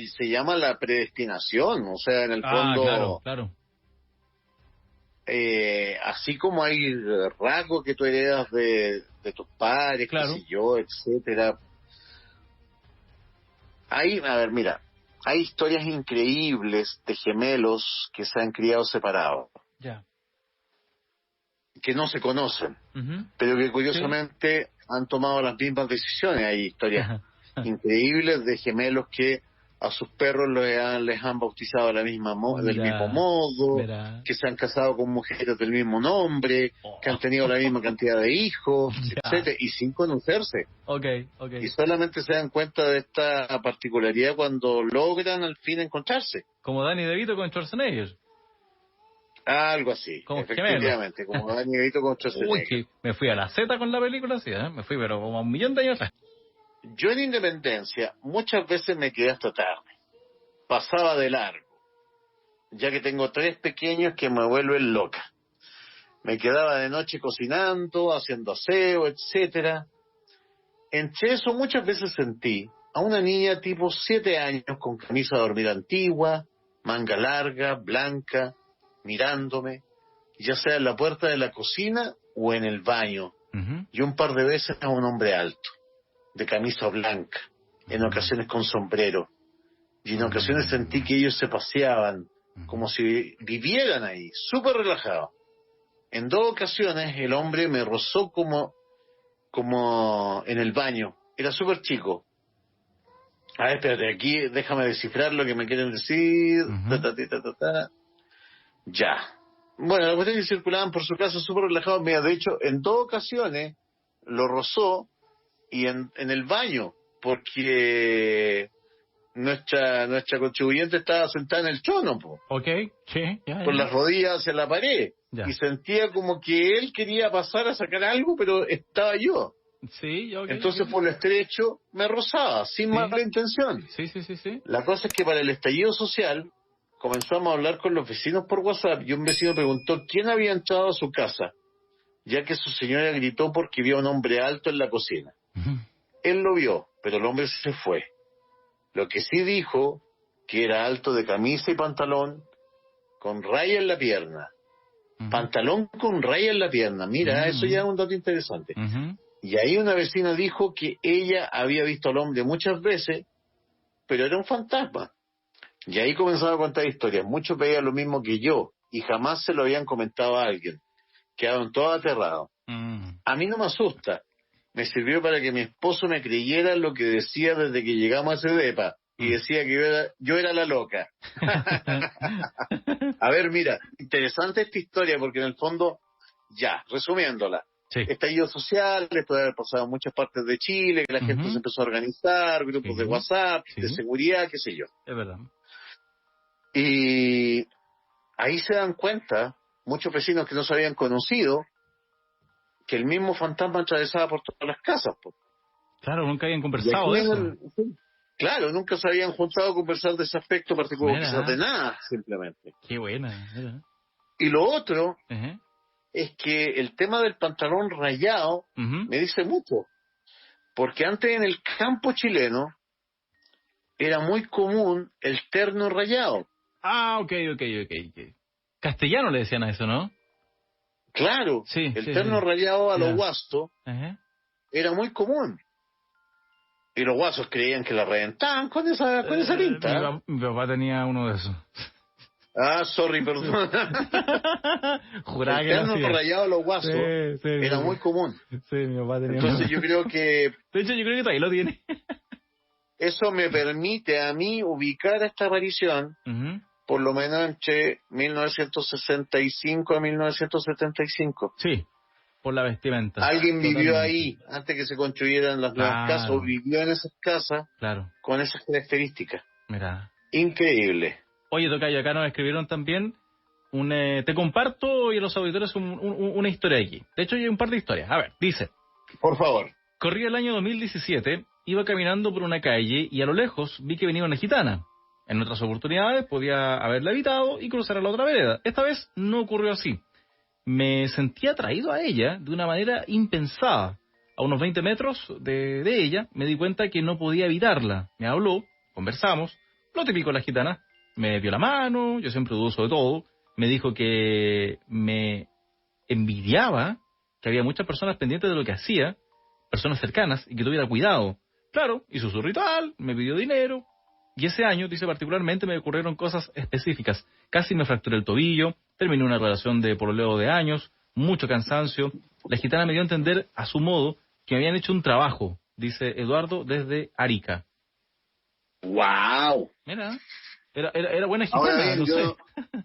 se llama la predestinación, o sea, en el Ah, claro, fondo, claro. así como hay rasgos que tú heredas de tus padres, qué sé Claro. yo, etcétera. Hay, a ver, mira, hay historias increíbles de gemelos que se han criado separados, Ya. que no se conocen, Ujú. pero que Sí. curiosamente han tomado las mismas decisiones. Hay historias increíbles de gemelos que a sus perros les han bautizado de del mismo Ya, modo, verá. que se han casado con mujeres del mismo nombre, que han Oh. tenido la misma cantidad de hijos, Ya. etcétera, y sin conocerse. Ok, ok. Y solamente se dan cuenta de esta particularidad cuando logran al fin encontrarse. Como Danny DeVito con Schwarzenegger. Algo así, Como gemelos. efectivamente, como Dani Vito con Uy, Schwarzenegger. que me fui a la Z con la película, sí, ¿eh? Me fui, pero como a un millón de años atrás. Yo en Independencia muchas veces me quedé hasta tarde, pasaba de largo, ya que tengo tres pequeños que me vuelven loca. Me quedaba de noche cocinando, haciendo aseo, etcétera. Entre eso muchas veces sentí a una niña tipo 7 años con camisa de dormir antigua, manga larga, blanca, mirándome, ya sea en la puerta de la cocina o en el baño, Ujú. y un par de veces a un hombre alto, de camisa blanca, en Mm, ocasiones con sombrero, y en ocasiones sentí mm, que ellos se paseaban como ujú. si vivieran ahí, súper relajados. En dos ocasiones el hombre me rozó como en el baño, era súper chico. A ver, espérate, aquí déjame descifrar lo que me quieren decir. Ta, Ujú. ta, ta, ta, ta, ta. Ya. Bueno, la cuestión es que circulaban por su casa súper relajados. Mira, de hecho, en dos ocasiones lo rozó y en el baño, porque nuestra contribuyente estaba sentada en el trono, po, Ok, sí, ya, con ya. las rodillas hacia la pared, y Ya. sentía como que él quería pasar a sacar algo, pero estaba yo. Sí, ya, ok, Entonces, ok. por lo estrecho, me rozaba, sin Sí, mala intención. sí, sí, sí, sí. La cosa es que para el estallido social comenzamos a hablar con los vecinos por WhatsApp y un vecino preguntó quién había entrado a su casa, ya que su señora gritó porque vio a un hombre alto en la cocina. Ujú. Él lo vio, pero el hombre se fue. Lo que sí dijo que era alto de camisa y pantalón con raya en la pierna. Ujú. Pantalón con raya en la pierna. Mira, eso ya es Mm, un dato interesante. ujú. Y ahí una vecina dijo que ella había visto al hombre muchas veces, pero era un fantasma. Y ahí comenzaba a contar historias. Muchos veían lo mismo que yo y jamás se lo habían comentado a alguien. Quedaron todos aterrados. Mm. A mí no me asusta. Me sirvió para que mi esposo me creyera lo que decía desde que llegamos a ese depa. Y Mm. decía que yo era la loca. A ver, mira, interesante esta historia porque en el fondo, ya, resumiéndola, Sí. estallido social, esto debe haber pasado en muchas partes de Chile, que la gente se Ujú. empezó a organizar, grupos de Sí, WhatsApp, de sí, seguridad, qué sé yo. es verdad. Y ahí se dan cuenta, muchos vecinos que no se habían conocido, que el mismo fantasma atravesaba por todas las casas, po. Claro, nunca habían Y conversado aquí de eso. sí, claro, nunca se habían juntado a conversar de ese aspecto particular, Mira, quizás de nada, simplemente. qué buena. Mira. Y lo otro Ajá. es que el tema del pantalón rayado Ujú. me dice mucho, porque antes en el campo chileno era muy común el terno rayado. Ah, ok. Castellano le decían a eso, ¿no? Claro, Sí, el sí, terno sí. rayado a los Ya. guasos Ajá. era muy común. Y los guasos creían que la reventaban con esa Mi, pinta. mi papá tenía uno de esos. Ah, sorry, perdón. Juraba El que lo terno hacía. rayado a los Sí, guasos sí, era muy común. sí, mi papá tenía uno. Entonces yo creo que De hecho, yo creo que todavía lo tiene. eso me permite a mí ubicar esta aparición Ujú. por lo menos entre 1965 a 1975. Sí, por la vestimenta. Alguien vivió Totalmente. ahí antes que se construyeran las nuevas casas o Claro, vivió en esas casas claro. con esas características. Mira. Increíble. Oye, Tocayo, acá nos escribieron también te comparto y a los auditores una historia aquí. De hecho, hay un par de historias. A ver, dice. Por favor. Corría el año 2017, iba caminando por una calle y a lo lejos vi que venía una gitana. En otras oportunidades podía haberla evitado y cruzar a la otra vereda. Esta vez no ocurrió así. Me sentí atraído a ella de una manera impensada. A unos 20 metros de ella me di cuenta que no podía evitarla. Me habló, conversamos, lo típico de la gitana. Me dio la mano, yo siempre dudo de todo. Me dijo que me envidiaba, que había muchas personas pendientes de lo que hacía, personas cercanas, y que tuviera cuidado. Claro, hizo su ritual, me pidió dinero, y ese año, dice particularmente, me ocurrieron cosas específicas. Casi me fracturé el tobillo, terminé una relación de pololeo de años, mucho cansancio. La gitana me dio a entender, a su modo, que me habían hecho un trabajo, dice Eduardo desde Arica. ¡Wow! Mira, era buena Ahora gitana, bien, no sé.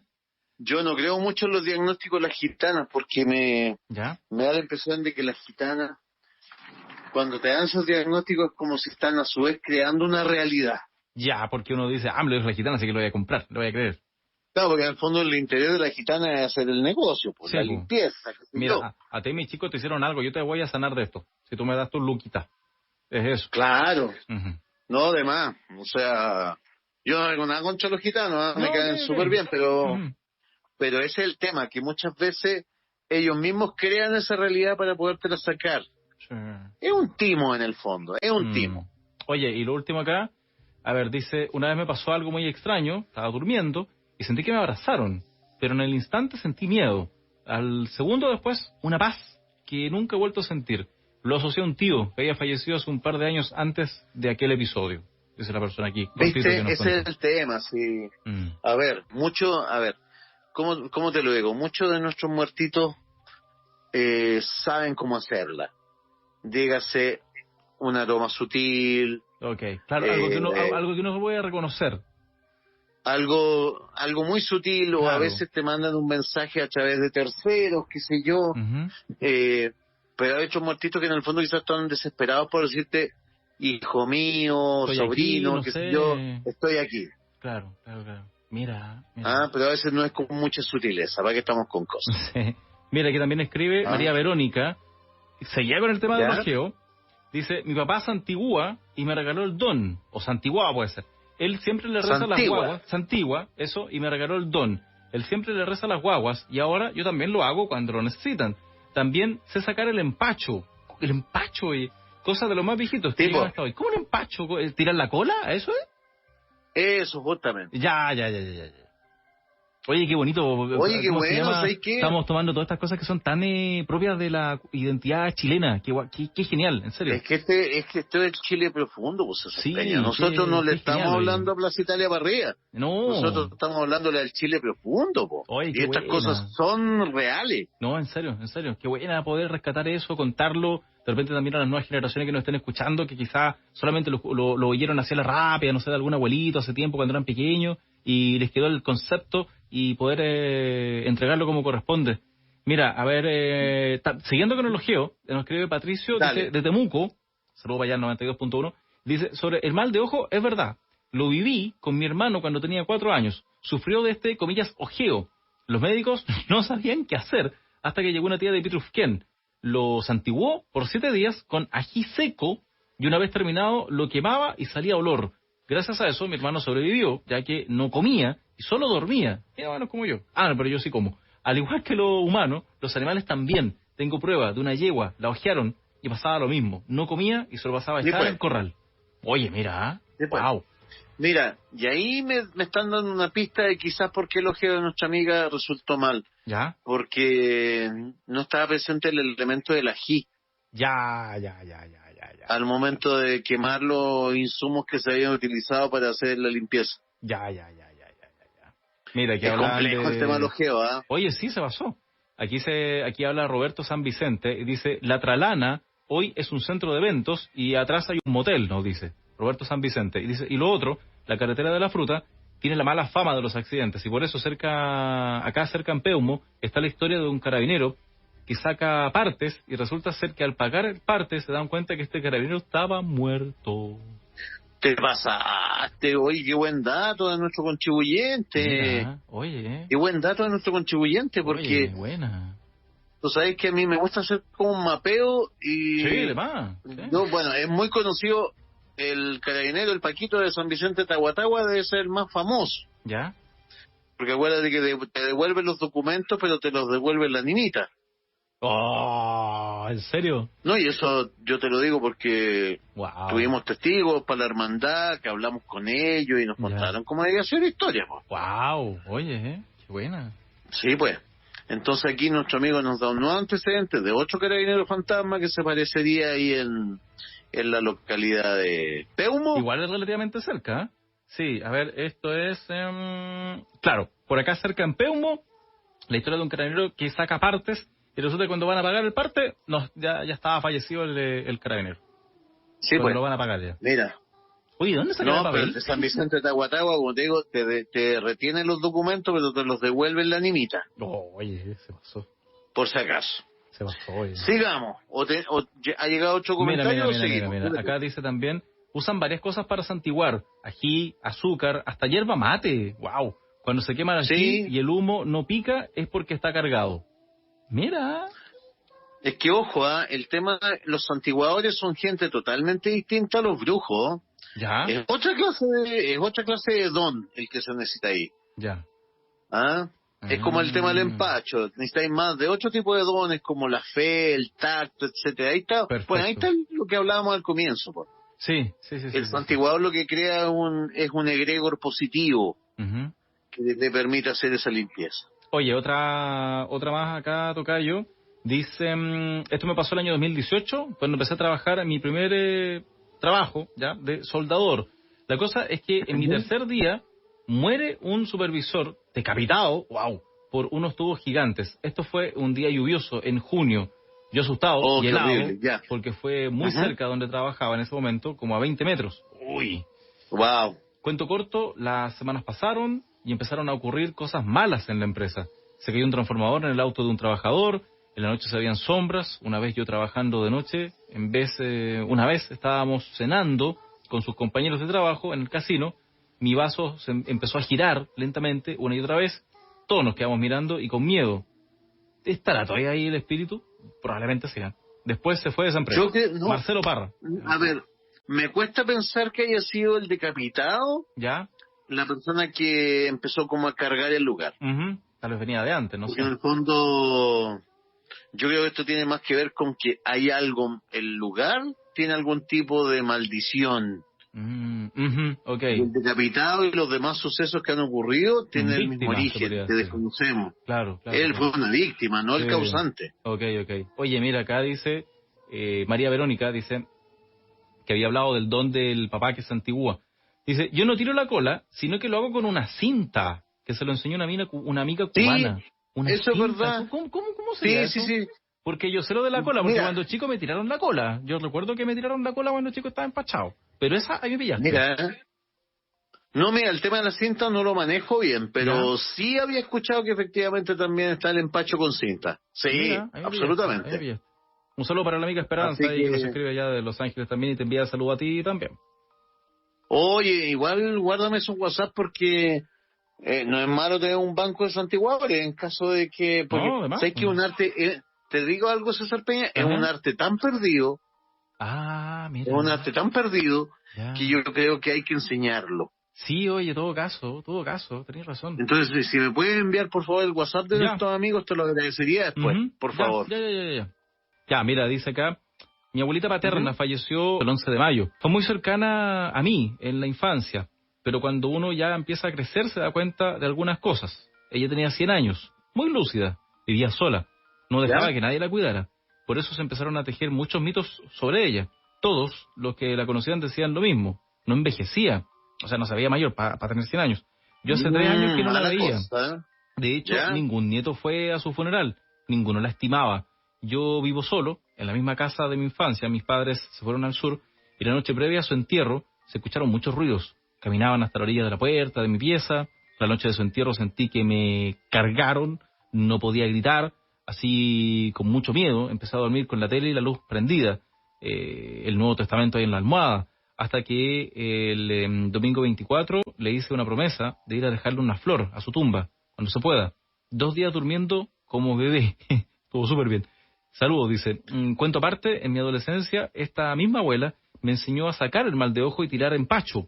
yo no creo mucho en los diagnósticos de las gitanas porque ¿Ya? me da la impresión de que las gitanas, cuando te dan esos diagnósticos, es como si están a su vez creando una realidad. Ya, porque uno dice, me lo dijo la gitana, así que lo voy a comprar, lo voy a creer. Claro, porque en el fondo el interés de la gitana es hacer el negocio, pues Sí, la po. limpieza, qué sé Mira, yo. a ti mis chicos te hicieron algo, yo te voy a sanar de esto. Si tú me das tu luquita. Es eso. Claro, Ujú. no de más. O sea, yo no tengo nada contra los gitanos, me No, caen ok. súper bien, Ujú. pero ese es el tema, que muchas veces ellos mismos crean esa realidad para podértela sacar. Sí. Es un timo en el fondo, es un timo. Oye, y lo último acá, a ver, dice, una vez me pasó algo muy extraño, estaba durmiendo y sentí que me abrazaron, pero en el instante sentí miedo. Al segundo después, una paz que nunca he vuelto a sentir. Lo asocié a un tío que había fallecido hace un par de años antes de aquel episodio, dice la persona aquí. Cortito ¿Viste? que nos Ese es contó. el tema, sí. Mm. A ver, ¿cómo te lo digo? Muchos de nuestros muertitos saben cómo hacerla. Dígase un aroma sutil, Ok, claro, eh, algo que uno puede reconocer. algo muy sutil, o a Claro. veces te mandan un mensaje a través de terceros, qué sé yo, Ujú. pero hay otros muertitos que en el fondo quizás están desesperados por decirte, hijo mío, Estoy aquí, sobrino, no qué sé yo, sé. estoy aquí. Claro. Mira. Pero a veces no es con mucha sutileza, para que estamos con cosas. Sí. Mira, que también escribe Ah. María Verónica, seguía con el tema ¿Ya? del ojeo, dice, mi papá santigua y me regaló el don, o santiguaba puede ser. Él siempre le reza a las Santigua. guaguas, santigua, eso, y me regaló el don. Él siempre le reza a las guaguas, y ahora yo también lo hago cuando lo necesitan. También sé sacar el empacho, y cosas de los más viejitos que Tipo. llegan hasta hoy. ¿Cómo un empacho? ¿Tirar la cola? ¿Eso es? Eso, justamente. Ya. Oye, qué bonito. Oye, qué ¿Cómo se bueno, llama? ¿sabes qué? Estamos tomando todas estas cosas que son tan propias de la identidad chilena. Qué genial, en serio. Es que esto es el Chile profundo, pues, César Sí, Peña. Nosotros qué- no le qué estamos genial, hablando oye. a Plaza Italia para arriba. No. Nosotros estamos hablándole al Chile profundo, po. Oye, Y qué estas buena. cosas son reales. No, en serio. Qué buena poder rescatar eso, contarlo. De repente también a las nuevas generaciones que nos estén escuchando, que quizás solamente lo oyeron hacia la rápida, no sé, de algún abuelito hace tiempo cuando eran pequeños, y les quedó el concepto y poder entregarlo como corresponde. Mira, a ver, siguiendo con el ojeo, nos escribe Patricio Dale. dice, de Temuco, saludo para allá al 92.1, dice, sobre el mal de ojo, es verdad, lo viví con mi hermano cuando tenía 4 años, sufrió de este, comillas, ojeo. Los médicos no sabían qué hacer hasta que llegó una tía de Pitrufquén. Lo santiguó por 7 días con ají seco, y una vez terminado lo quemaba y salía olor. Gracias a eso mi hermano sobrevivió, ya que no comía y solo dormía. Era bueno como yo. Ah, no, pero yo sí como. Al igual que los humanos, los animales también. Tengo prueba de una yegua, la ojearon y pasaba lo mismo. No comía y solo pasaba a estar en el corral. Oye, mira, wow. Mira, y ahí me están dando una pista de quizás por qué el ojeo de nuestra amiga resultó mal. ¿Ya? Porque no estaba presente el elemento del ají. Ya. Al momento de quemar los insumos que se habían utilizado para hacer la limpieza. Ya. Mira, aquí es hablan complejo el tema del ojeo, ¿ah? Oye, sí, se basó. Aquí habla Roberto San Vicente y dice, La Tralana hoy es un centro de eventos y atrás hay un motel, nos dice Roberto San Vicente. Y dice, y lo otro, la carretera de la fruta tiene la mala fama de los accidentes y por eso acá cerca en Peumo está la historia de un carabinero que saca partes y resulta ser que al pagar partes se dan cuenta que este carabinero estaba muerto. Te pasaste, oye, qué buen dato de nuestro contribuyente. Mira, oye. Qué buen dato de nuestro contribuyente, porque oye, buena. Tú sabes que a mí me gusta hacer como un mapeo y... Sí, además. Sí. Bueno, es muy conocido el carabinero, el Paquito de San Vicente Tahuatahua debe ser el más famoso. ¿Ya? Porque acuérdate que te devuelven los documentos, pero te los devuelve la niñita. Oh, ¿en serio? No, y eso yo te lo digo porque tuvimos testigos para la hermandad, que hablamos con ellos y nos contaron cómo había sido la historia. Pues. Wow, oye, qué buena. Sí, pues. Entonces aquí nuestro amigo nos da un nuevo antecedente de otro carabinero fantasma que se parecería ahí en la localidad de Peumo. Igual es relativamente cerca, ¿eh? Sí, a ver, esto es... claro, por acá cerca en Peumo, la historia de un carabinero que saca partes y resulta que cuando van a pagar el parte, ya estaba fallecido el carabinero. Sí, cuando pues. lo van a pagar ya. Mira. Oye, ¿dónde salió el papel? Pero el de San Vicente de Tahuatahua, como te digo, te retienen los documentos, pero te los devuelven la nimita. Oye, se pasó. Por si acaso. Se pasó, oye. Sigamos. ¿Ha llegado otro comentario? Mira. Acá dice también, usan varias cosas para santiguar. Ají, azúcar, hasta hierba mate. Wow. Cuando se quema el ají y el humo no pica es porque está cargado. Mira. Es que, ojo, el tema, los santiguadores son gente totalmente distinta a los brujos. Ya. Es otra clase de don el que se necesita ahí. Ya. Es como el tema del empacho. Necesitáis más de 8 tipos de dones, como la fe, el tacto, etcétera. Ahí está. Perfecto. Pues ahí está lo que hablábamos al comienzo. Pues. Sí. El santiguador lo que crea es un egregor positivo que le permite hacer esa limpieza. Oye, otra más acá, tocayo. Dice, esto me pasó el año 2018, cuando empecé a trabajar en mi primer trabajo, ya, de soldador. La cosa es que en mi tercer día muere un supervisor decapitado, por unos tubos gigantes. Esto fue un día lluvioso en junio. Yo asustado y helado, porque fue muy cerca donde trabajaba en ese momento, como a 20 metros. Uy. Wow. Cuento corto, las semanas pasaron y empezaron a ocurrir cosas malas en la empresa. Se cayó un transformador en el auto de un trabajador, en la noche se veían sombras, una vez yo trabajando de noche, una vez estábamos cenando con sus compañeros de trabajo en el casino, mi vaso se empezó a girar lentamente una y otra vez, todos nos quedamos mirando y con miedo. ¿Estará todavía ahí el espíritu? Probablemente sea. Después se fue de esa empresa. Marcelo Parra. A ver, me cuesta pensar que haya sido el decapitado. ¿Ya? La persona que empezó como a cargar el lugar. Tal vez venía de antes, no sé. Porque en el fondo, yo creo que esto tiene más que ver con que hay algo, el lugar tiene algún tipo de maldición. Okay. El decapitado y los demás sucesos que han ocurrido tienen el mismo origen, que desconocemos. Claro. Él fue una víctima, no el causante. Ok. Oye, mira, acá dice, María Verónica dice que había hablado del don del papá que se antigua. Dice, yo no tiro la cola, sino que lo hago con una cinta, que se lo enseñó una amiga cubana. Sí, una eso cinta. es verdad. ¿Cómo sería eso? Sí. Porque yo sé lo de la cola, porque cuando chico me tiraron la cola. Yo recuerdo que me tiraron la cola cuando chico estaba empachado. Pero esa, ahí me pillaste. Mira, el tema de la cinta no lo manejo bien, pero sí había escuchado que efectivamente también está el empacho con cinta. Sí, absolutamente. Un saludo para la amiga Esperanza, que nos escribe allá de Los Ángeles también y te envía saludo a ti también. Oye, igual guárdame su WhatsApp porque no es malo tener un banco de santiguadores en caso de que... Porque sé que un arte... te digo algo, César Peña, es un arte tan perdido, Ah, Es mira. un arte tan perdido Ya. que yo creo que hay que enseñarlo. Sí, oye, todo caso, tenés razón. Entonces, si me pueden enviar, por favor, el WhatsApp de Ya. nuestros amigos, te lo agradecería después, Ujú. por Ya, favor. ya. Ya, mira, dice acá, mi abuelita paterna Ujú. falleció el 11 de mayo. Fue muy cercana a mí en la infancia, pero cuando uno ya empieza a crecer se da cuenta de algunas cosas. Ella tenía 100 años, muy lúcida, vivía sola, no dejaba ¿Ya? que nadie la cuidara. Por eso se empezaron a tejer muchos mitos sobre ella. Todos los que la conocían decían lo mismo, no envejecía, o sea, no se veía mayor para tener 100 años. Yo hace 3 años que no la Mala veía. cosa, ¿eh? De hecho, ¿Ya? ningún nieto fue a su funeral, ninguno la estimaba. Yo vivo solo, en la misma casa de mi infancia, mis padres se fueron al sur, y la noche previa a su entierro se escucharon muchos ruidos. Caminaban hasta la orilla de la puerta de mi pieza, la noche de su entierro sentí que me cargaron, no podía gritar, así con mucho miedo, empecé a dormir con la tele y la luz prendida, el Nuevo Testamento ahí en la almohada, hasta que el domingo 24 le hice una promesa de ir a dejarle una flor a su tumba, cuando se pueda. 2 días durmiendo como bebé, estuvo súper bien. Saludos, dice. Cuento aparte, en mi adolescencia, esta misma abuela me enseñó a sacar el mal de ojo y tirar empacho.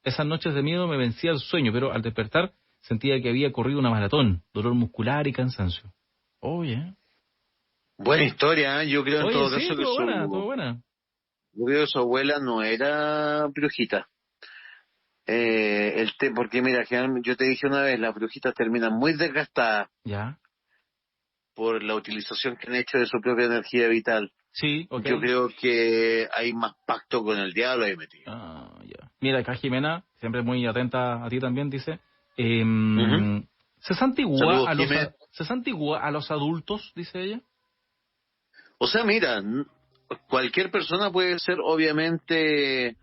Esas noches de miedo me vencía el sueño, pero al despertar sentía que había corrido una maratón, dolor muscular y cansancio. Oye, Buena historia, ¿eh? Yo creo en oye, todo sí, caso que estuvo buena, estuvo buena. yo creo que su abuela no era brujita. Porque mira, generalmente, yo te dije una vez, las brujitas terminan muy desgastadas Ya, por la utilización que han hecho de su propia energía vital. sí, ok. Yo creo que hay más pacto con el diablo ahí metido. Ah, ya. Mira, acá Jimena, siempre muy atenta a ti también, dice, Ujú. ¿se santigúa Saludos, a Jiménez. se santigúa a los adultos, dice ella? O sea, mira, cualquier persona puede ser obviamente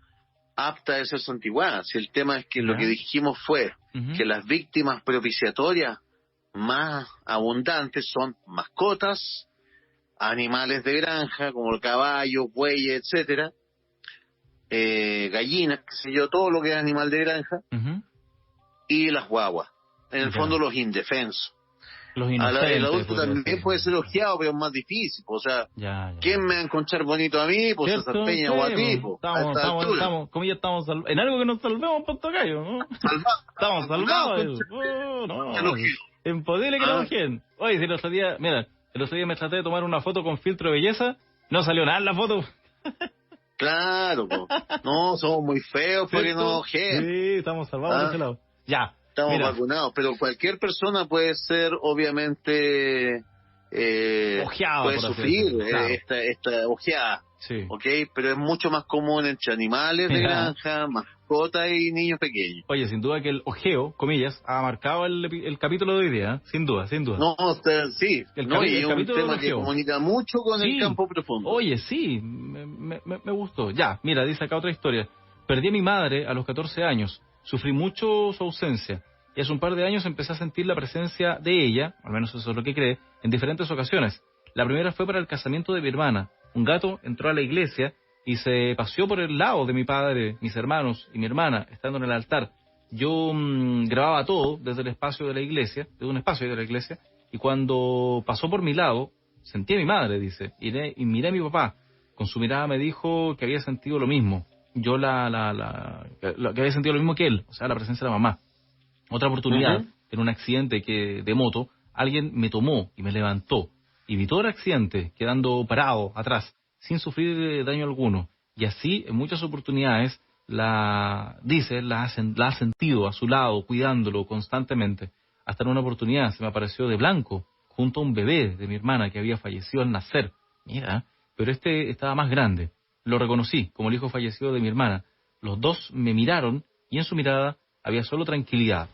apta de ser santiguada. Si el tema es que lo que Ya. dijimos fue Ujú. que las víctimas propiciatorias más abundantes son mascotas, animales de granja como caballos, bueyes, etcétera, gallinas, qué sé yo, todo lo que es animal de granja, Ujú. y las guaguas. En el fondo Ya. los indefensos. Los El inocentes, adulto podría también ser. puede ser ojeado, pero es más difícil. O sea, ¿quién Ya. me va a encontrar bonito a mí? Pues César ¿Cierto? Sí, Peña o a ti, pues, pues, a esta altura. como ya estamos en algo que nos salvemos, Pantocayo, ¿no? Salvados, Estamos vacunados salvados. contra el No, ojeo. imposible que lo Ah, ojen. Oye, si el otro día, mira, el otro día me traté de tomar una foto con filtro de belleza, no salió nada en la foto. claro, pues. No, somos muy feos porque nos ¿Cierto? ojean. Sí, estamos salvados por Ah, ese lado. Ya, estamos mira, vacunados, pero cualquier persona puede ser, obviamente, ojeada, puede por así sufrir decirlo, claro. esta ojeada, Sí. ¿ok? Pero es mucho más común entre animales de Mira. granja, mascotas y niños pequeños. Oye, sin duda que el ojeo, comillas, ha marcado el capítulo de hoy día, ¿eh? Sin duda, sin duda. No, sí, no, y El es un capítulo del tema que ojeo. comunica mucho con el Sí, campo profundo. oye, sí, me gustó. Ya, mira, dice acá otra historia. Perdí a mi madre a los 14 años. Sufrí mucho su ausencia. Y hace un par de años empecé a sentir la presencia de ella, al menos eso es lo que cree, en diferentes ocasiones. La primera fue para el casamiento de mi hermana. Un gato entró a la iglesia y se paseó por el lado de mi padre, mis hermanos y mi hermana, estando en el altar. Yo grababa todo desde el espacio de la iglesia, desde un espacio de la iglesia, y cuando pasó por mi lado, sentí a mi madre, dice, y miré a mi papá. Con su mirada me dijo que había sentido lo mismo. Yo que había sentido lo mismo que él, o sea, la presencia de la mamá. Otra oportunidad, Ujú. en un accidente de moto, alguien me tomó y me levantó. Evitó el accidente, quedando parado atrás, sin sufrir daño alguno. Y así, en muchas oportunidades, la ha sentido a su lado, cuidándolo constantemente. Hasta en una oportunidad se me apareció de blanco, junto a un bebé de mi hermana que había fallecido al nacer. Mira, pero este estaba más grande. Lo reconocí como el hijo fallecido de mi hermana. Los dos me miraron y en su mirada había solo tranquilidad.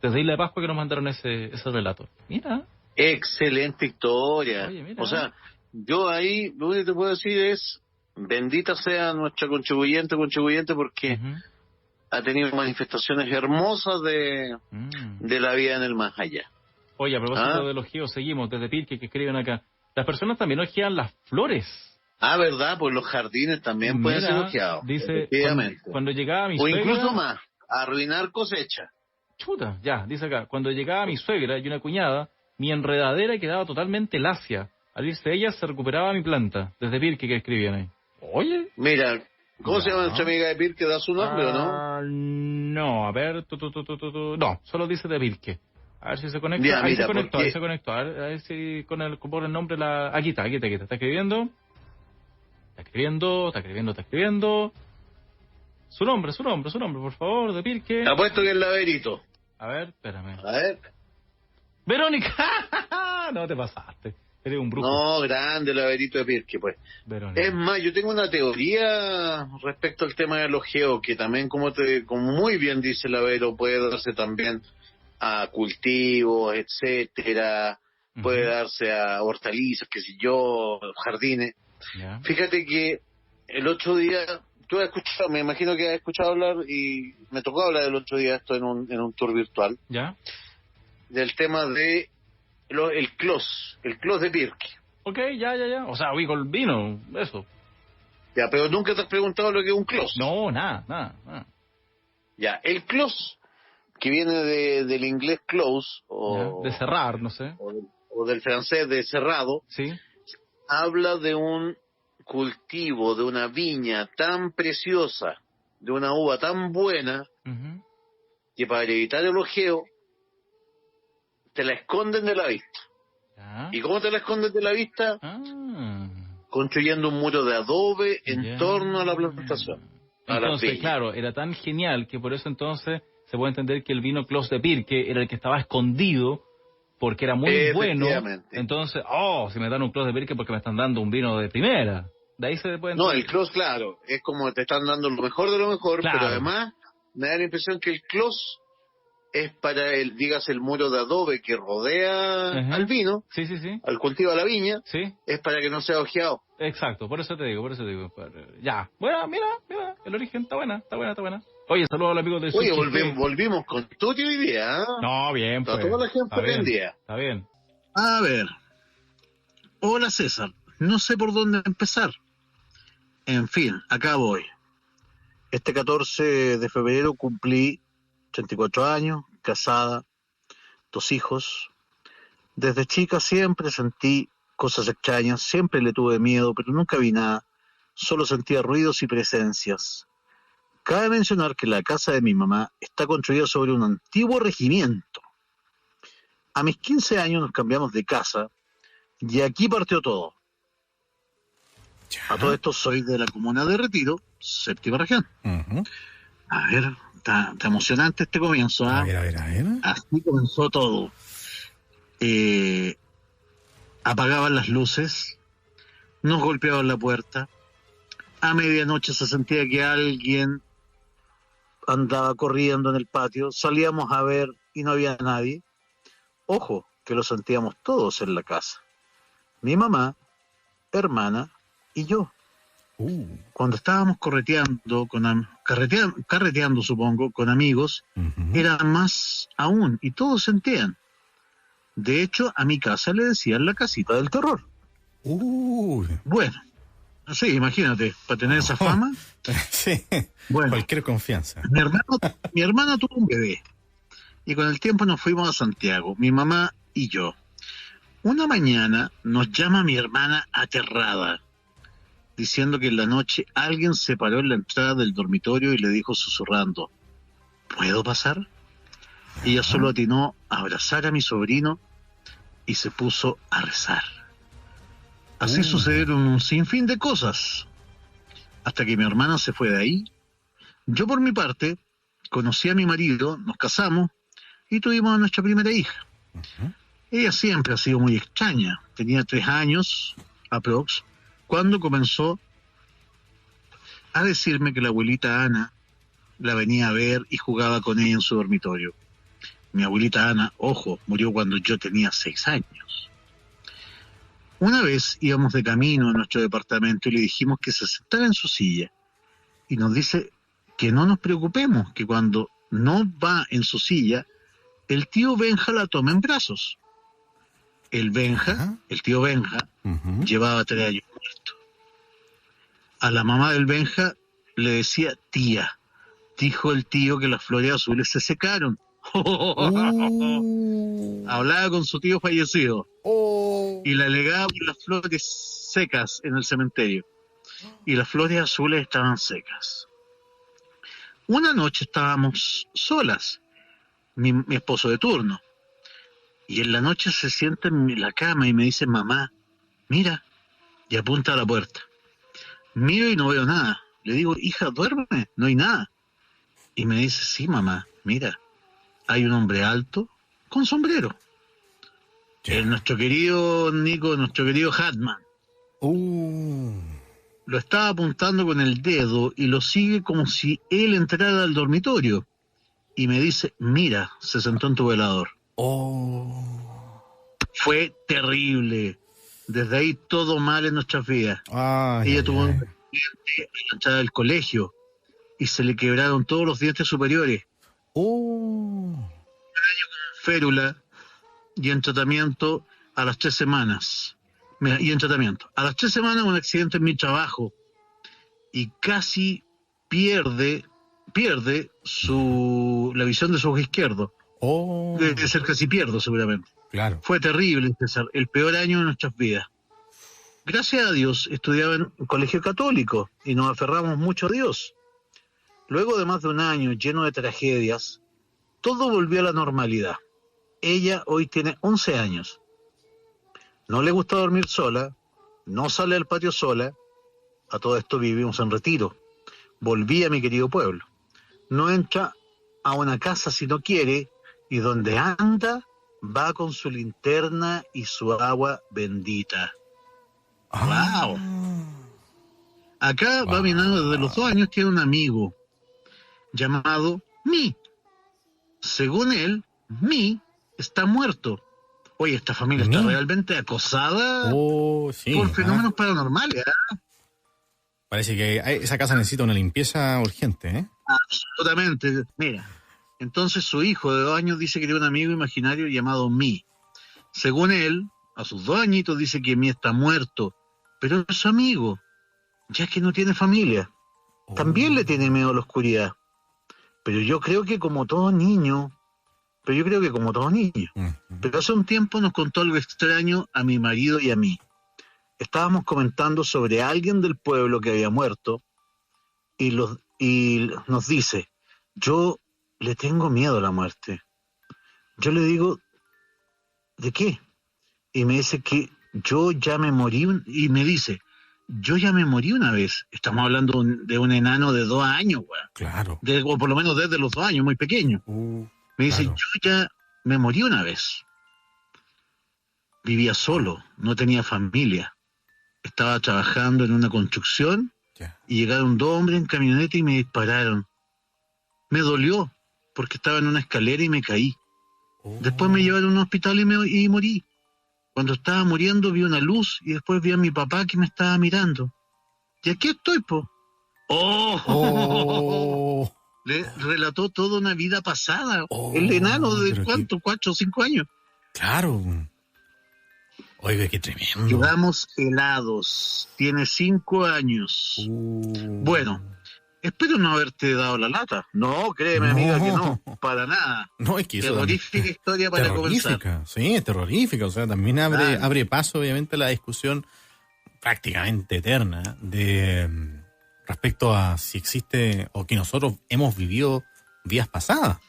Desde Isla de Pascua que nos mandaron ese relato. Mira, Excelente historia. oye, mira. O sea, yo ahí lo único que te puedo decir es, bendita sea nuestra contribuyente, porque Ujú. ha tenido manifestaciones hermosas Mm. de la vida en el más allá. Oye, a propósito ¿Ah? del ojeo, seguimos desde Pirque que escriben acá. Las personas también ojean las flores. ¿Verdad? Pues los jardines también pueden ser Mira, ojeados, dice, efectivamente. cuando llegaba mi O incluso suegra, más, arruinar cosecha. chuta, ya, dice acá, cuando llegaba mi suegra y una cuñada, mi enredadera quedaba totalmente lacia. Al irse ellas se recuperaba mi planta, desde Pirque que escribían ahí. Oye. Mira, ¿cómo se llama Ya. nuestra amiga de Pirque? ¿Da su nombre o no? No, a ver. No, solo dice de Virque. A ver si se conecta. Ya, Ahí se mira, conectó, porque ahí se conectó. A ver si por el nombre la... Aquí está. Está escribiendo. Está escribiendo. Su nombre, por favor, de Pirque. apuesto que es Laverito. A ver, espérame. A ver. ¡Verónica! No te pasaste. Eres un brujo. No, grande Laverito de Pirque, pues. Verónica. Es más, yo tengo una teoría respecto al tema de los geos, que también, como muy bien dice Lavero, puede darse también a cultivos, etcétera, puede darse a hortalizas, qué sé yo, jardines. Ya. Fíjate que el otro día, tú has escuchado, me imagino que has escuchado hablar, y me tocó hablar el otro día esto en un tour virtual, ¿Ya? del tema de el clos de Pirque. Ok, ya. O sea, ubico el vino, eso. Ya, pero nunca te has preguntado lo que es un clos. No, nada. Ya, el close, que viene del inglés close, o, Ya. De cerrar, no sé. o del francés de cerrado, Sí. habla de un cultivo, de una viña tan preciosa, de una uva tan buena, Ujú. que para evitar el ojeo, te la esconden de la vista. Ya. ¿Y cómo te la esconden de la vista? Ah. Construyendo un muro de adobe en Ya. torno a la plantación. A las Entonces, viñas. claro, era tan genial que por eso entonces se puede entender que el vino Clos de Pirque era el que estaba escondido porque era muy bueno. Efectivamente. Entonces, si me dan un Clos de Pirque porque me están dando un vino de primera. De ahí se puede No, entender. el close, claro, es como te están dando lo mejor de lo mejor, Claro. pero además me da la impresión que el close es para el muro de adobe que rodea Ajá. al vino, Sí. al cultivo de la viña, Sí, es para que no sea ojeado. exacto, por eso te digo. Ya, bueno, mira, el origen está buena. Oye, saludos a los amigos de Oye, Sushi. volvimos con Tuti hoy día, ¿eh? No, bien, Está pues. toda la gente Está bien, prendida. está bien. A ver. Hola César, no sé por dónde empezar. En fin, acá voy. Este 14 de febrero cumplí 34 años, casada, 2 hijos. Desde chica siempre sentí cosas extrañas, siempre le tuve miedo, pero nunca vi nada. Solo sentía ruidos y presencias. Cabe mencionar que la casa de mi mamá está construida sobre un antiguo regimiento. A mis 15 años nos cambiamos de casa y aquí partió todo. A todo esto soy de la comuna de Retiro, séptima región. Ujú. A ver, está emocionante este comienzo. A ver. Así comenzó todo. Apagaban las luces, nos golpeaban la puerta. A medianoche se sentía que alguien andaba corriendo en el patio. Salíamos a ver y no había nadie. Ojo, que lo sentíamos todos en la casa. Mi mamá, hermana y yo. Cuando estábamos carreteando, supongo, con amigos, Ujú. era más aún, y todos sentían. De hecho, a mi casa le decían la casita del terror. Bueno, sí, imagínate, para tener esa fama. Sí, Bueno, cualquier confianza. mi hermano tuvo un bebé, y con el tiempo nos fuimos a Santiago, mi mamá y yo. Una mañana nos llama mi hermana aterrada, diciendo que en la noche alguien se paró en la entrada del dormitorio y le dijo susurrando, ¿puedo pasar? Ella solo atinó a abrazar a mi sobrino y se puso a rezar. Así sucedieron un sinfín de cosas, hasta que mi hermana se fue de ahí. Yo por mi parte conocí a mi marido, nos casamos y tuvimos a nuestra primera hija. Ella siempre ha sido muy extraña, tenía 3 años, aprox, cuando comenzó a decirme que la abuelita Ana la venía a ver y jugaba con ella en su dormitorio. Mi abuelita Ana, ojo, murió cuando yo tenía 6 años. Una vez íbamos de camino a nuestro departamento y le dijimos que se sentara en su silla. Y nos dice que no nos preocupemos, que cuando no va en su silla, el tío Benja la toma en brazos. El tío Benja, Ujú. llevaba 3 años muerto. A la mamá del Benja le decía tía. Dijo el tío que las flores azules se secaron. Hablaba con su tío fallecido y le alegaba por las flores secas en el cementerio. y las flores azules estaban secas. Una noche estábamos solas, mi esposo de turno, y en la noche se sienta en la cama y me dice, mamá, mira, y apunta a la puerta. Miro y no veo nada. Le digo, hija, duerme, no hay nada. Y me dice, sí, mamá, mira, hay un hombre alto con sombrero. Nuestro querido Nico, nuestro querido Hatman. Lo estaba apuntando con el dedo y lo sigue como si él entrara al dormitorio. Y me dice, mira, se sentó en tu velador. Fue terrible. Desde ahí todo mal en nuestras vidas. Ella tuvo un accidente a la entrada del colegio y se le quebraron todos los dientes superiores. Férula y en tratamiento a las 3 semanas. Y en tratamiento. A las 3 semanas un accidente en mi trabajo y casi pierde la visión de su ojo izquierdo. Debe ser casi pierdo seguramente. Claro. Fue terrible, César, el peor año de nuestras vidas. Gracias a Dios estudiaba en un colegio católico y nos aferramos mucho a Dios. Luego de más de un año lleno de tragedias, todo volvió a la normalidad. Ella hoy tiene 11 años. No le gusta dormir sola, no sale al patio sola. A todo esto vivimos en Retiro. Volví a mi querido pueblo. No entra a una casa si no quiere y donde anda va con su linterna y su agua bendita. ¡Wow! Acá va mi nano desde los 2 años, tiene un amigo llamado Mi. Según él, Mi está muerto. Oye, esta familia está realmente acosada por fenómenos paranormales. Parece que esa casa necesita una limpieza urgente, ¿eh? Absolutamente. Mira, entonces su hijo de 2 años dice que tiene un amigo imaginario llamado Mi. Según él, a sus 2 añitos dice que Mi está muerto, pero es su amigo, ya que no tiene familia. También le tiene miedo a la oscuridad. Pero yo creo que como todo niño, Pero hace un tiempo nos contó algo extraño a mi marido y a mí. Estábamos comentando sobre alguien del pueblo que había muerto y nos dice, yo le tengo miedo a la muerte. Yo le digo, ¿de qué? Y me dice que yo ya me morí, y me dice, yo ya me morí una vez. Estamos hablando de un enano de 2 años, güey. Claro. O por lo menos desde los 2 años, muy pequeño. Me dice, claro. yo ya me morí una vez. Vivía solo, no tenía familia. Estaba trabajando en una construcción y llegaron 2 hombres en camioneta y me dispararon. Me dolió porque estaba en una escalera y me caí. Después me llevaron a un hospital y morí. Cuando estaba muriendo vi una luz y después vi a mi papá que me estaba mirando. Y aquí estoy, po. Le relató toda una vida pasada. El enano de ¿cuánto? 4 o 5 años. Claro. Oiga, qué tremendo. Quedamos helados. Tiene 5 años. Bueno, espero no haberte dado la lata. No, créeme, amiga, que no. Para nada. No, es que eso terrorífica historia para comenzar. Sí, es terrorífica. O sea, también abre paso, obviamente, a la discusión prácticamente eterna de respecto a si existe o que nosotros hemos vivido vidas pasadas.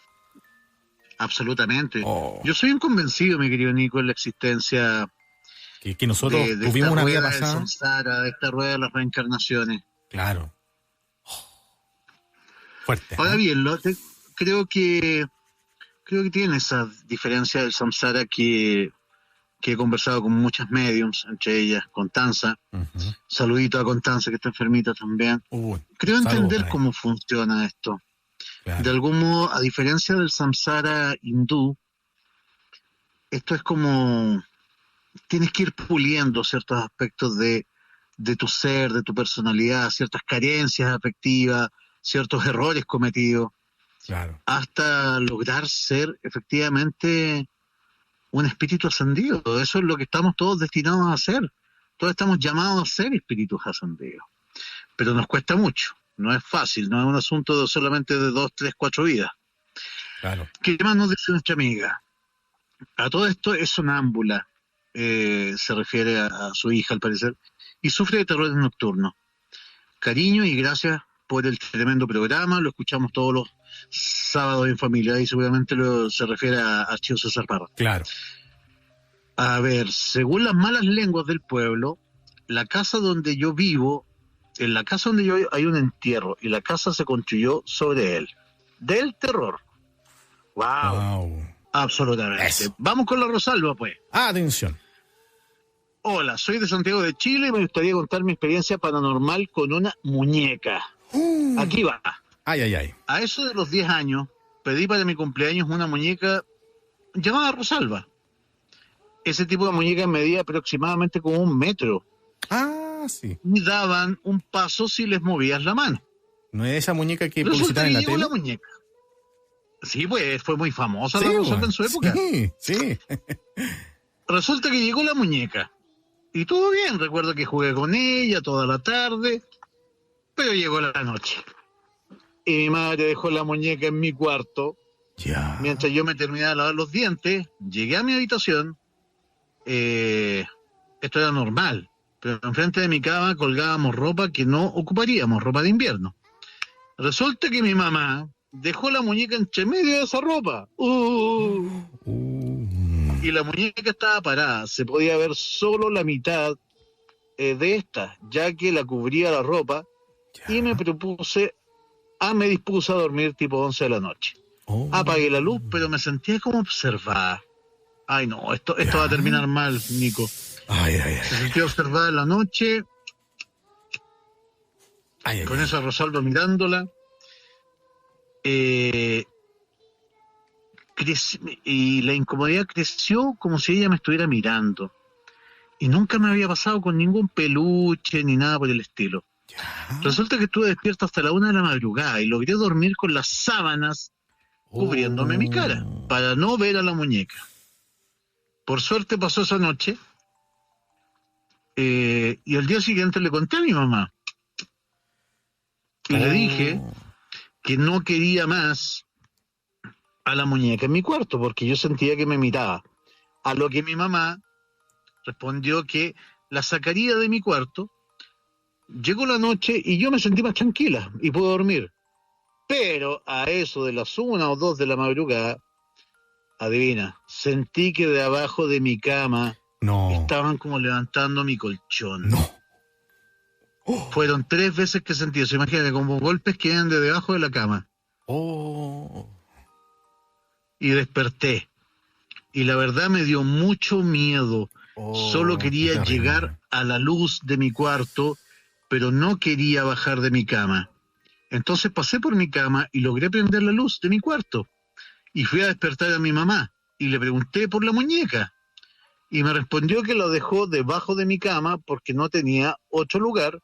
Absolutamente. Yo soy un convencido, mi querido Nico, en la existencia que nosotros tuvimos una vida pasada. Samsara, de esta rueda de las reencarnaciones. Claro. Fuerte. Ahora bien, creo que tiene esa diferencia del samsara que he conversado con muchas mediums, entre ellas Constanza. Saludito a Constanza, que está enfermita también. Creo entender cómo funciona esto. Claro. De algún modo, a diferencia del samsara hindú, esto es como tienes que ir puliendo ciertos aspectos de tu ser, de tu personalidad, ciertas carencias afectivas, ciertos errores cometidos, hasta lograr ser efectivamente un espíritu ascendido. Eso es lo que estamos todos destinados a hacer. Todos estamos llamados a ser espíritus ascendidos. Pero nos cuesta mucho. No es fácil, no es un asunto solamente de 2, 3, 4 vidas. Claro. ¿Qué más nos dice nuestra amiga? A todo esto es sonámbula, se refiere a su hija al parecer, y sufre de terrores nocturnos. cariño y gracias por el tremendo programa. Lo escuchamos todos los sábados en familia y seguramente se refiere a Archivo César Parra. Claro. A ver, según las malas lenguas del pueblo, la casa donde yo vivo, en la casa donde yo vivo hay un entierro y la casa se construyó sobre él. Del terror. Wow. Absolutamente. Eso. Vamos con la Rosalba, pues. Atención. Hola, soy de Santiago de Chile y me gustaría contar mi experiencia paranormal con una muñeca. Aquí va. Ay. A eso de los 10 años, pedí para mi cumpleaños una muñeca llamada Rosalba. Ese tipo de muñeca medía aproximadamente como 1 metro. Ah, sí. Y daban un paso si les movías la mano. ¿No es esa muñeca que Resulta publicitan que en la llegó tele? la muñeca. Sí, pues fue muy famosa Sí, la Rosalba bueno, en su época. Sí. Resulta que llegó la muñeca. Y todo bien, recuerdo que jugué con ella toda la tarde, pero llegó la noche. Y mi madre dejó la muñeca en mi cuarto. Ya. Mientras yo me terminaba de lavar los dientes, llegué a mi habitación. Esto era normal, pero enfrente de mi cama colgábamos ropa que no ocuparíamos, ropa de invierno. Resulta que mi mamá dejó la muñeca entre medio de esa ropa. Y la muñeca estaba parada, se podía ver solo la mitad de esta, ya que la cubría la ropa, Ya. y me dispuse a dormir tipo 11 de la noche. Apagué la luz, pero me sentía como observada. Ay no, esto va a terminar mal, Nico. Ay. Me sentía observada en la noche, con esa Rosalba mirándola. Y la incomodidad creció como si ella me estuviera mirando. Y nunca me había pasado con ningún peluche ni nada por el estilo. Ya. Resulta que estuve despierto hasta la 1 de la madrugada y logré dormir con las sábanas cubriéndome mi cara para no ver a la muñeca. Por suerte pasó esa noche y al día siguiente le conté a mi mamá y le dije que no quería más a la muñeca en mi cuarto porque yo sentía que me miraba. A lo que mi mamá respondió que la sacaría de mi cuarto. Llegó la noche y yo me sentí más tranquila y pude dormir. Pero a eso de las 1 o 2 de la madrugada, adivina, sentí que de abajo de mi cama estaban como levantando mi colchón. Fueron 3 veces que sentí eso. Imagínate, como golpes que eran de debajo de la cama. Y desperté. Y la verdad me dio mucho miedo. Solo quería llegar a la luz de mi cuarto, pero no quería bajar de mi cama. Entonces pasé por mi cama y logré prender la luz de mi cuarto. Y fui a despertar a mi mamá y le pregunté por la muñeca. Y me respondió que la dejó debajo de mi cama porque no tenía otro lugar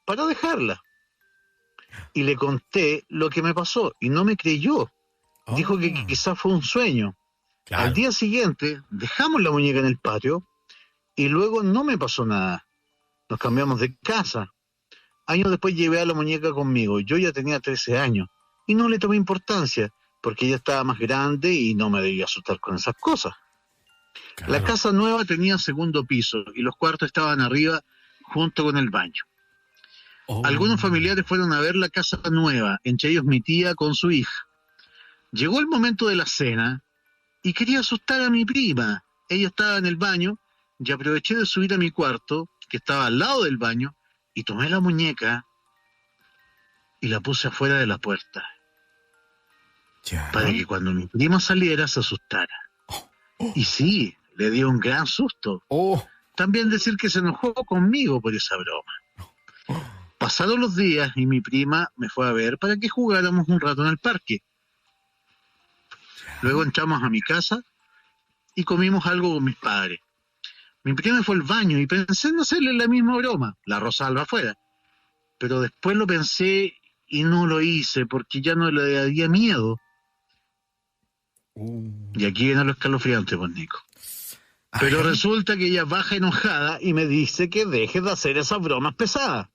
para dejarla. Y le conté lo que me pasó y no me creyó. Dijo que quizás fue un sueño. Claro. Al día siguiente dejamos la muñeca en el patio y luego no me pasó nada. Nos cambiamos de casa. Años después llevé a la muñeca conmigo. Yo ya tenía 13 años y no le tomé importancia porque ella estaba más grande y no me debía asustar con esas cosas. Claro. La casa nueva tenía 2º piso y los cuartos estaban arriba junto con el baño. Algunos familiares fueron a ver la casa nueva, entre ellos mi tía con su hija. Llegó el momento de la cena y quería asustar a mi prima. Ella estaba en el baño y aproveché de subir a mi cuarto, que estaba al lado del baño, y tomé la muñeca y la puse afuera de la puerta. Para que cuando mi prima saliera se asustara. Y sí, le dio un gran susto. También decir que se enojó conmigo por esa broma. Pasaron los días y mi prima me fue a ver para que jugáramos un rato en el parque. Luego entramos a mi casa y comimos algo con mis padres. Mi prima fue al baño y pensé en hacerle la misma broma, la Rosalba afuera. Pero después lo pensé y no lo hice porque ya no le daría miedo. Y aquí viene lo escalofriante, pues, Nico. Pero resulta que ella baja enojada y me dice que deje de hacer esas bromas pesadas.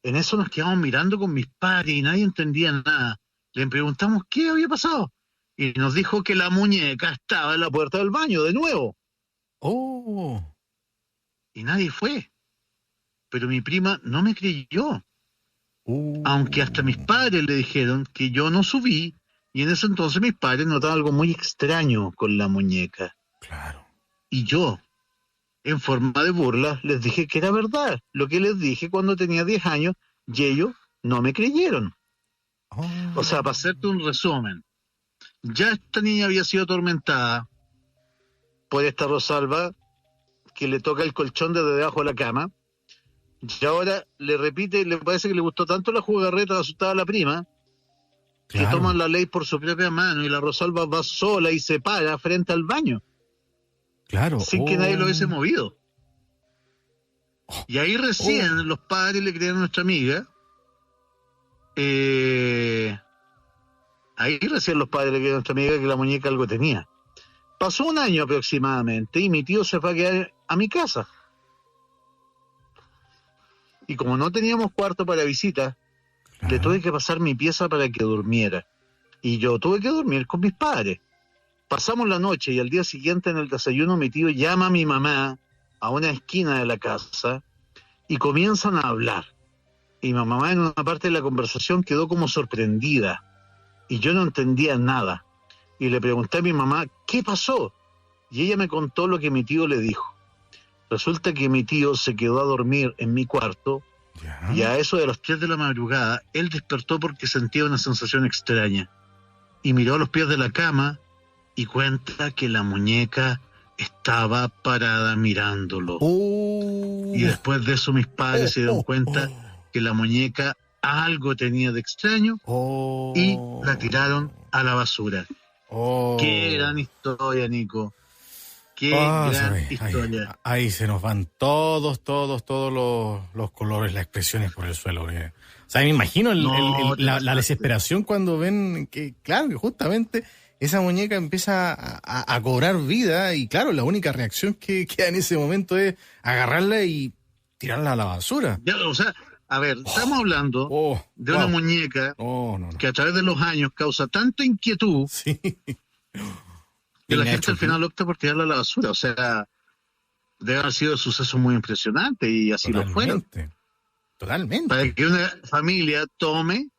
En eso nos quedamos mirando con mis padres y nadie entendía nada. Le preguntamos qué había pasado y nos dijo que la muñeca estaba en la puerta del baño de nuevo. Y nadie fue. Pero mi prima no me creyó Aunque hasta mis padres le dijeron que yo no subí, y en ese entonces mis padres notaban algo muy extraño con la muñeca. Claro. Y yo, en forma de burla, les dije que era verdad lo que les dije cuando tenía 10 años, y ellos no me creyeron. O sea, para hacerte un resumen, ya esta niña había sido atormentada por esta Rosalba que le toca el colchón desde debajo de la cama, y ahora le repite, le parece que le gustó tanto la jugarreta de asustar a la prima, que toman la ley por su propia mano y la Rosalba va sola y se para frente al baño. Claro. Sin que nadie lo hubiese movido. Y ahí recién los padres le creyeron a nuestra amiga. Ahí recién los padres le creyeron a nuestra amiga que la muñeca algo tenía. Pasó un año aproximadamente y mi tío se fue a quedar a mi casa. Y como no teníamos cuarto para visitas, le tuve que pasar mi pieza para que durmiera. Y yo tuve que dormir con mis padres. Pasamos la noche y al día siguiente en el desayuno mi tío llama a mi mamá a una esquina de la casa y comienzan a hablar. Y mi mamá en una parte de la conversación quedó como sorprendida y yo no entendía nada. Y le pregunté a mi mamá, ¿qué pasó? Y ella me contó lo que mi tío le dijo. Resulta que mi tío se quedó a dormir en mi cuarto y a eso de las 3 de la madrugada él despertó porque sentía una sensación extraña y miró a los pies de la cama y cuenta que la muñeca estaba parada mirándolo. Y después de eso mis padres se dieron cuenta que la muñeca algo tenía de extraño y la tiraron a la basura. Qué gran historia, Nico. Qué gran historia. Ahí se nos van todos los colores, las expresiones por el suelo. O sea, me imagino la desesperación cuando ven que, claro, que justamente esa muñeca empieza a cobrar vida y, claro, la única reacción que queda en ese momento es agarrarla y tirarla a la basura. Ya, o sea, a ver, estamos hablando de una muñeca que a través de los años causa tanta inquietud que la gente al final opta por tirarla a la basura. O sea, debe haber sido un suceso muy impresionante y así lo fueron. Totalmente. Para que una familia tome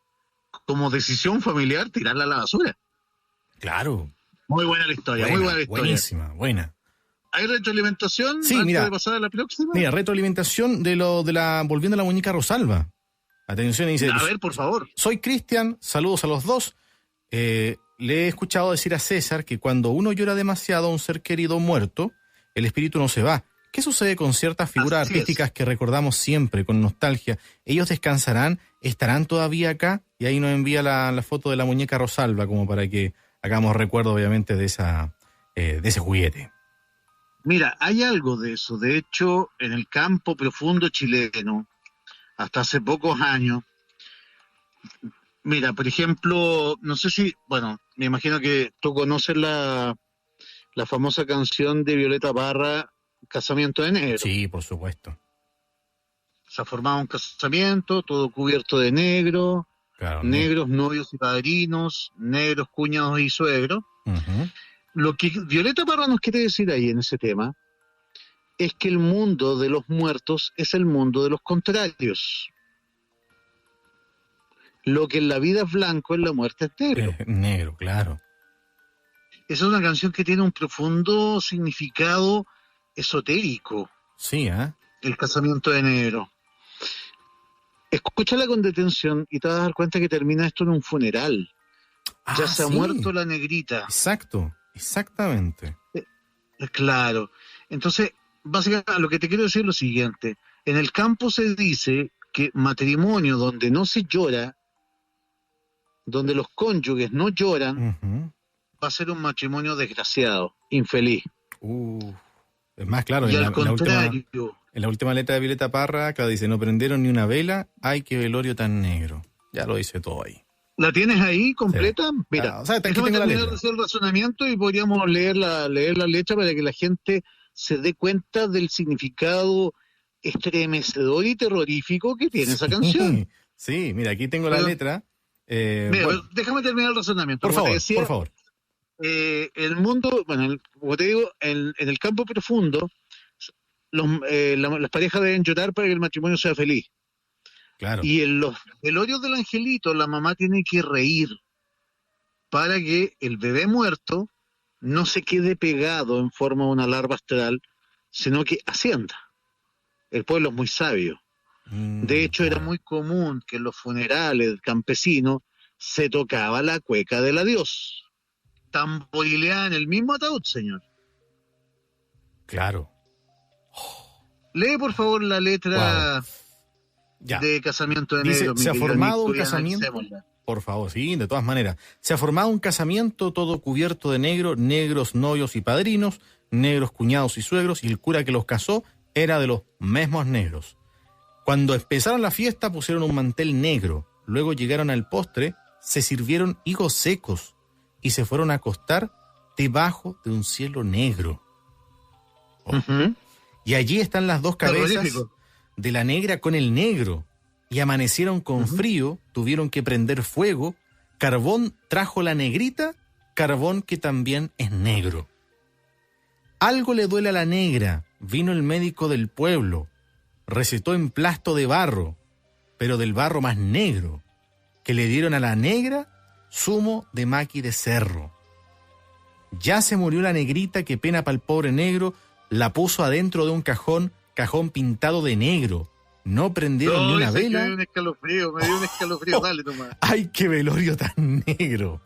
como decisión familiar tirarla a la basura. Claro. Muy buena la historia, muy buena la historia. Buenísima, buena. ¿Hay retroalimentación sí, antes mira, de pasar a la próxima? Mira, retroalimentación volviendo a la muñeca Rosalba. Atención, dice. A ver, por favor. Soy Cristian, saludos a los dos. Le he escuchado decir a César que cuando uno llora demasiado a un ser querido muerto, el espíritu no se va. ¿Qué sucede con ciertas figuras artísticas que recordamos siempre con nostalgia? ¿Ellos descansarán? ¿Estarán todavía acá? Y ahí nos envía la foto de la muñeca Rosalba como para que hagamos recuerdo, obviamente, de ese juguete. Mira, hay algo de eso. De hecho, en el campo profundo chileno, hasta hace pocos años, mira, por ejemplo, no sé si, bueno, me imagino que tú conoces la famosa canción de Violeta Parra, Casamiento de Negro. Sí, por supuesto. Se ha formado un casamiento, todo cubierto de negro, claro, negros novios y padrinos, negros cuñados y suegros. Uh-huh. Lo que Violeta Parra nos quiere decir ahí en ese tema es que el mundo de los muertos es el mundo de los contrarios. Lo que en la vida es blanco, en la muerte es negro. Negro, claro. Esa es una canción que tiene un profundo significado esotérico. Sí, El casamiento de negro. Escúchala con detención y te vas a dar cuenta que termina esto en un funeral. Ya se ha muerto la negrita. Exacto, exactamente. Claro. Entonces, básicamente lo que te quiero decir es lo siguiente. En el campo se dice que matrimonio donde no se llora, donde los cónyuges no lloran, va a ser un matrimonio desgraciado, infeliz. Es más, claro, y al contrario, en la última letra de Violeta Parra, acá dice, no prendieron ni una vela, ay, qué velorio tan negro. Ya lo dice todo ahí. ¿La tienes ahí completa? Sí. Mira, o sea, déjame terminar de hacer el razonamiento y podríamos leer la letra para que la gente se dé cuenta del significado estremecedor y terrorífico que tiene esa canción. Sí, mira, aquí tengo la letra. Mira, bueno, déjame terminar el razonamiento. Por favor. El mundo, bueno, como te digo, en el campo profundo, las parejas deben llorar para que el matrimonio sea feliz. Claro. Y en los velorios del angelito la mamá tiene que reír para que el bebé muerto no se quede pegado en forma de una larva astral, sino que ascienda. El pueblo es muy sabio. De hecho, era muy común que en los funerales campesinos se tocaba la cueca del adiós. Tamborileada en el mismo ataúd, señor. Claro. Lee, por favor, la letra Ya. de Casamiento de Dice, Negros. se ha formado un y casamiento. analicémosla. Por favor, sí, de todas maneras. Se ha formado un casamiento todo cubierto de negro, negros novios y padrinos, negros cuñados y suegros, y el cura que los casó era de los mismos negros. Cuando empezaron la fiesta pusieron un mantel negro, luego llegaron al postre, se sirvieron higos secos y se fueron a acostar debajo de un cielo negro. Ujú. Y allí están las dos cabezas Terrorífico. de la negra con el negro. Y amanecieron con frío, tuvieron que prender fuego. Carbón trajo la negrita, carbón que también es negro. Algo le duele a la negra, vino el médico del pueblo, recetó emplasto de barro, pero del barro más negro, que le dieron a la negra zumo de maqui de cerro. Ya se murió la negrita, que pena pa'l pobre negro, la puso adentro de un cajón, cajón pintado de negro. No prendieron ni una ese que vela. me dio un escalofrío, dale nomás. ¡Ay, qué velorio tan negro!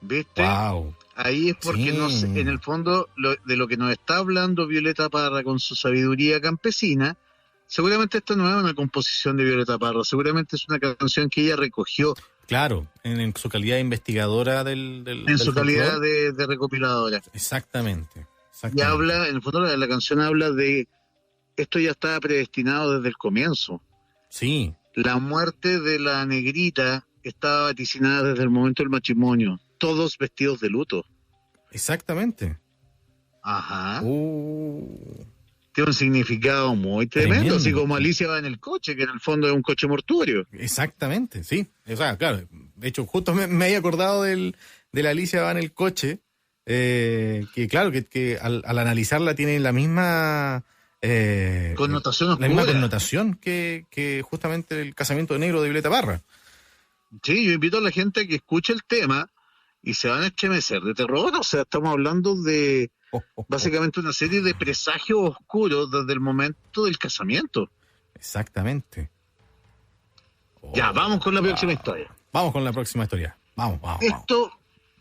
¿Viste? ¡Wow! Ahí es porque Sí. no sé, en el fondo de lo que nos está hablando Violeta Parra con su sabiduría campesina, seguramente esta no es una composición de Violeta Parra, seguramente es una canción que ella recogió Claro, en su calidad de investigadora del en su calidad folclore. de recopiladora. Exactamente. Y habla, en el fondo la canción habla de esto ya estaba predestinado desde el comienzo. Sí, La muerte de la negrita estaba vaticinada desde el momento del matrimonio, todos vestidos de luto. exactamente. Ajá. Uh, Tiene un significado muy tremendo, Tremendo. así como Alicia va en el coche, que en el fondo es un coche mortuorio. exactamente, sí. O sea, claro, de hecho, justo me había acordado de la Alicia va en el coche, que claro, que al analizarla tiene la misma... Connotación la misma oscura. connotación que justamente el casamiento de negro de Violeta Parra. Sí, yo invito a la gente a que escuche el tema y se van a estremecer de terror. O sea, estamos hablando de básicamente una serie de presagios oscuros desde el momento del casamiento. Exactamente. Ya, vamos con la próxima historia. Vamos con la próxima historia. Vamos. Esto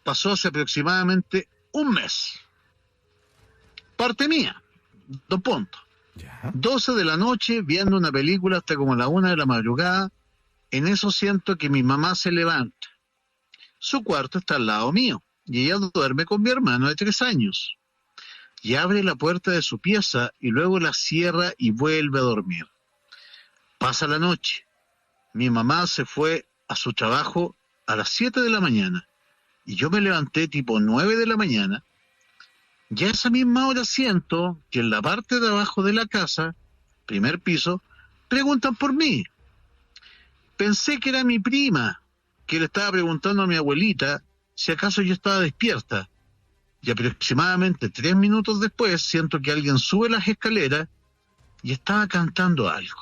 pasó hace aproximadamente un mes. Parte mía, 2 puntos. Ya. 12 de la noche, viendo una película hasta como la 1 de la madrugada. En eso siento que mi mamá se levanta. Su cuarto está al lado mío y ella duerme con mi hermano de 3 años. Y abre la puerta de su pieza y luego la cierra y vuelve a dormir. Pasa la noche. Mi mamá se fue a su trabajo a las 7 de la mañana y yo me levanté tipo 9 de la mañana. Y a esa misma hora siento que en la parte de abajo de la casa, primer piso, preguntan por mí. Pensé que era mi prima, que le estaba preguntando a mi abuelita si acaso yo estaba despierta. Y aproximadamente 3 minutos después siento que alguien sube las escaleras y estaba cantando algo.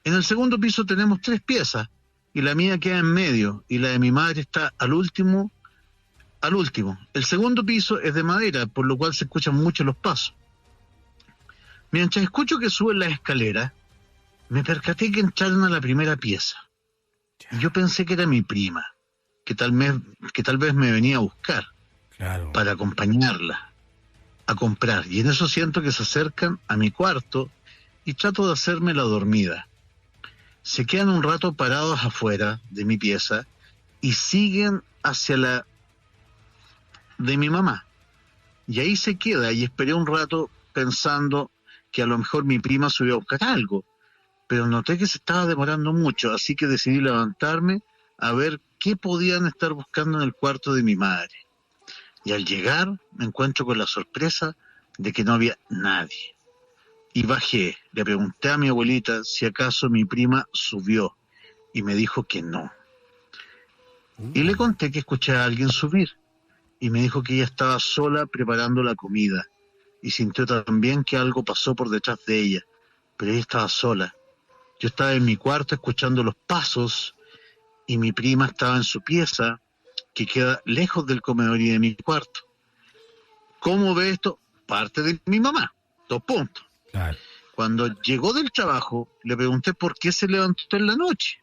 En el segundo piso tenemos 3 piezas y la mía queda en medio y la de mi madre está al último. El segundo piso es de madera, por lo cual se escuchan mucho los pasos. Mientras escucho que suben las escaleras, me percaté que entraron a la primera pieza. Y yo pensé que era mi prima, que tal vez me venía a buscar Claro. para acompañarla a comprar. Y en eso siento que se acercan a mi cuarto y trato de hacerme la dormida. Se quedan un rato parados afuera de mi pieza y siguen hacia la de mi mamá. Y ahí se queda y esperé un rato pensando que a lo mejor mi prima subió a buscar algo. Pero noté que se estaba demorando mucho, así que decidí levantarme a ver qué podían estar buscando en el cuarto de mi madre. Y al llegar me encuentro con la sorpresa de que no había nadie. Y bajé, le pregunté a mi abuelita si acaso mi prima subió y me dijo que no. Y le conté que escuché a alguien subir y me dijo que ella estaba sola preparando la comida y sintió también que algo pasó por detrás de ella, pero ella estaba sola. Yo estaba en mi cuarto escuchando los pasos y mi prima estaba en su pieza, que queda lejos del comedor y de mi cuarto. ¿Cómo ve esto? Parte de mi mamá. 2 puntos. Claro. Cuando llegó del trabajo, le pregunté por qué se levantó en la noche.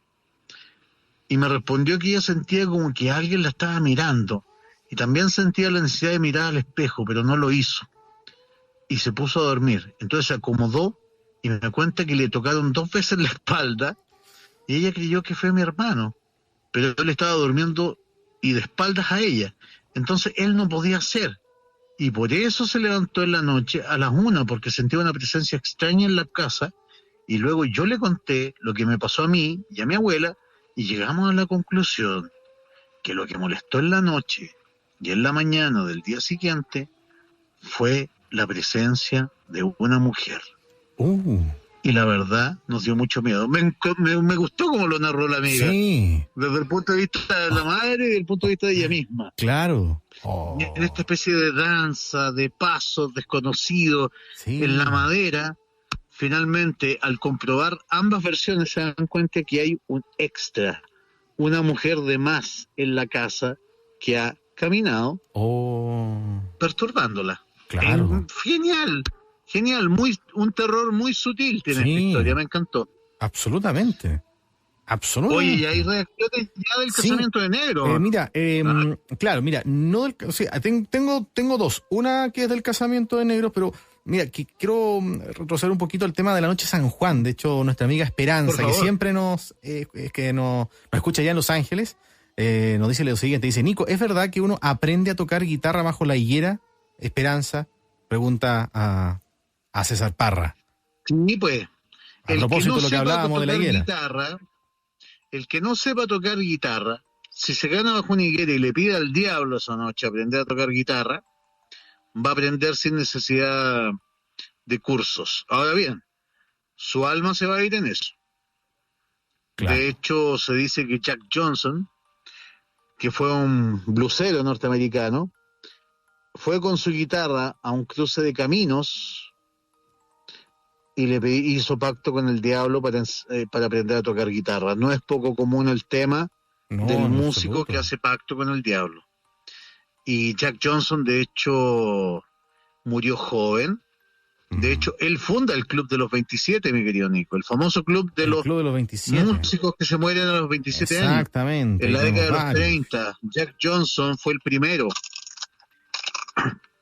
Y me respondió que ella sentía como que alguien la estaba mirando. Y también sentía la necesidad de mirar al espejo, pero no lo hizo. Y se puso a dormir. Entonces se acomodó y me cuenta que le tocaron 2 veces la espalda y ella creyó que fue mi hermano. Pero él estaba durmiendo y de espaldas a ella. Entonces él no podía hacer. Y por eso se levantó en la noche a las 1, porque sentía una presencia extraña en la casa. Y luego yo le conté lo que me pasó a mí y a mi abuela, y llegamos a la conclusión que lo que molestó en la noche y en la mañana del día siguiente fue la presencia de una mujer. Y la verdad nos dio mucho miedo. Me gustó como lo narró la amiga. Sí. Desde el punto de vista de la madre y desde el punto de vista de ella misma. Claro. En esta especie de danza, de pasos desconocidos en la madera, finalmente al comprobar ambas versiones se dan cuenta que hay un extra, una mujer de más en la que ha caminado perturbándola. Claro. Genial, un terror muy sutil tiene esta historia, me encantó. Absolutamente. Oye, y hay reacciones ya del casamiento de negro. Claro, mira, no tengo 2. Una que es del casamiento de negro, pero mira, quiero retroceder un poquito al tema de la noche de San Juan. De hecho, nuestra amiga Esperanza, que siempre nos escucha allá en Los Ángeles, nos dice lo siguiente. Dice, Nico, ¿es verdad que uno aprende a tocar guitarra bajo la higuera? Esperanza pregunta a César Parra. Sí, pues. A propósito de lo que hablábamos de la higuera. El que no sepa tocar guitarra, si se gana bajo una higuera y le pide al diablo esa noche aprender a tocar guitarra, va a aprender sin necesidad de cursos. Ahora bien, su alma se va a ir en eso. Claro. De hecho, se dice que Jack Johnson, que fue un blusero norteamericano, fue con su guitarra a un cruce de caminos y hizo pacto con el diablo para aprender a tocar guitarra. No es poco común el tema del músico que hace pacto con el diablo. Y Jack Johnson, de hecho, murió joven. De hecho, él funda el Club de los 27, mi querido Nico, el famoso club de los 27. Músicos que se mueren a los 27 años. Exactamente. En la década de los 30, Jack Johnson fue el primero.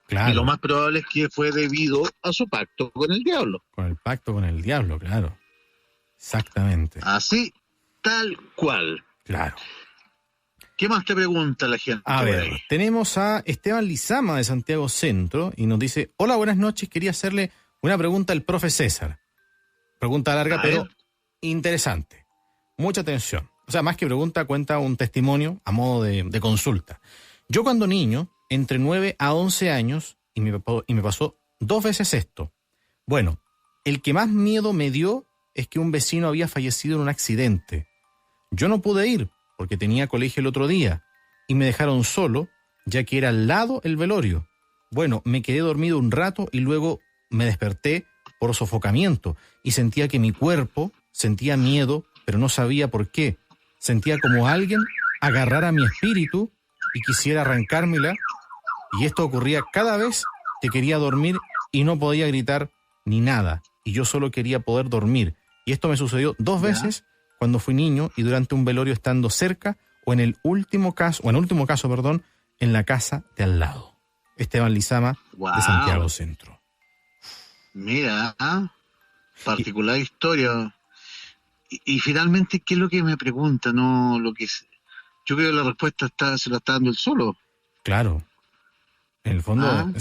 Claro. Y lo más probable es que fue debido a su pacto con el diablo. Con el pacto con el diablo, claro. Exactamente. Así, tal cual. Claro. ¿Qué más te pregunta la gente? A ver, tenemos a Esteban Lizama de Santiago Centro y nos dice, hola, buenas noches, quería hacerle una pregunta al profe César. Pregunta larga, pero interesante. Mucha atención. O sea, más que pregunta, cuenta un testimonio a modo de consulta. Yo cuando niño, entre 9 a 11 años, y me pasó 2 veces esto. Bueno, el que más miedo me dio es que un vecino había fallecido en un accidente. Yo no pude ir porque tenía colegio el otro día y me dejaron solo, ya que era al lado el velorio. Bueno, me quedé dormido un rato y luego me desperté por sofocamiento y sentía que mi cuerpo sentía miedo, pero no sabía por qué. Sentía como alguien agarrara mi espíritu y quisiera arrancármela, y esto ocurría cada vez que quería dormir y no podía gritar ni nada, y yo solo quería poder dormir. Y esto me sucedió 2 veces cuando fui niño y durante un velorio estando cerca o en el último caso, en la casa de al lado. Esteban Lizama, de Santiago Centro. Mira, particular historia. Y finalmente, ¿qué es lo que me pregunta? No, lo que es, yo creo que la respuesta se la está dando él solo. Claro. En el fondo,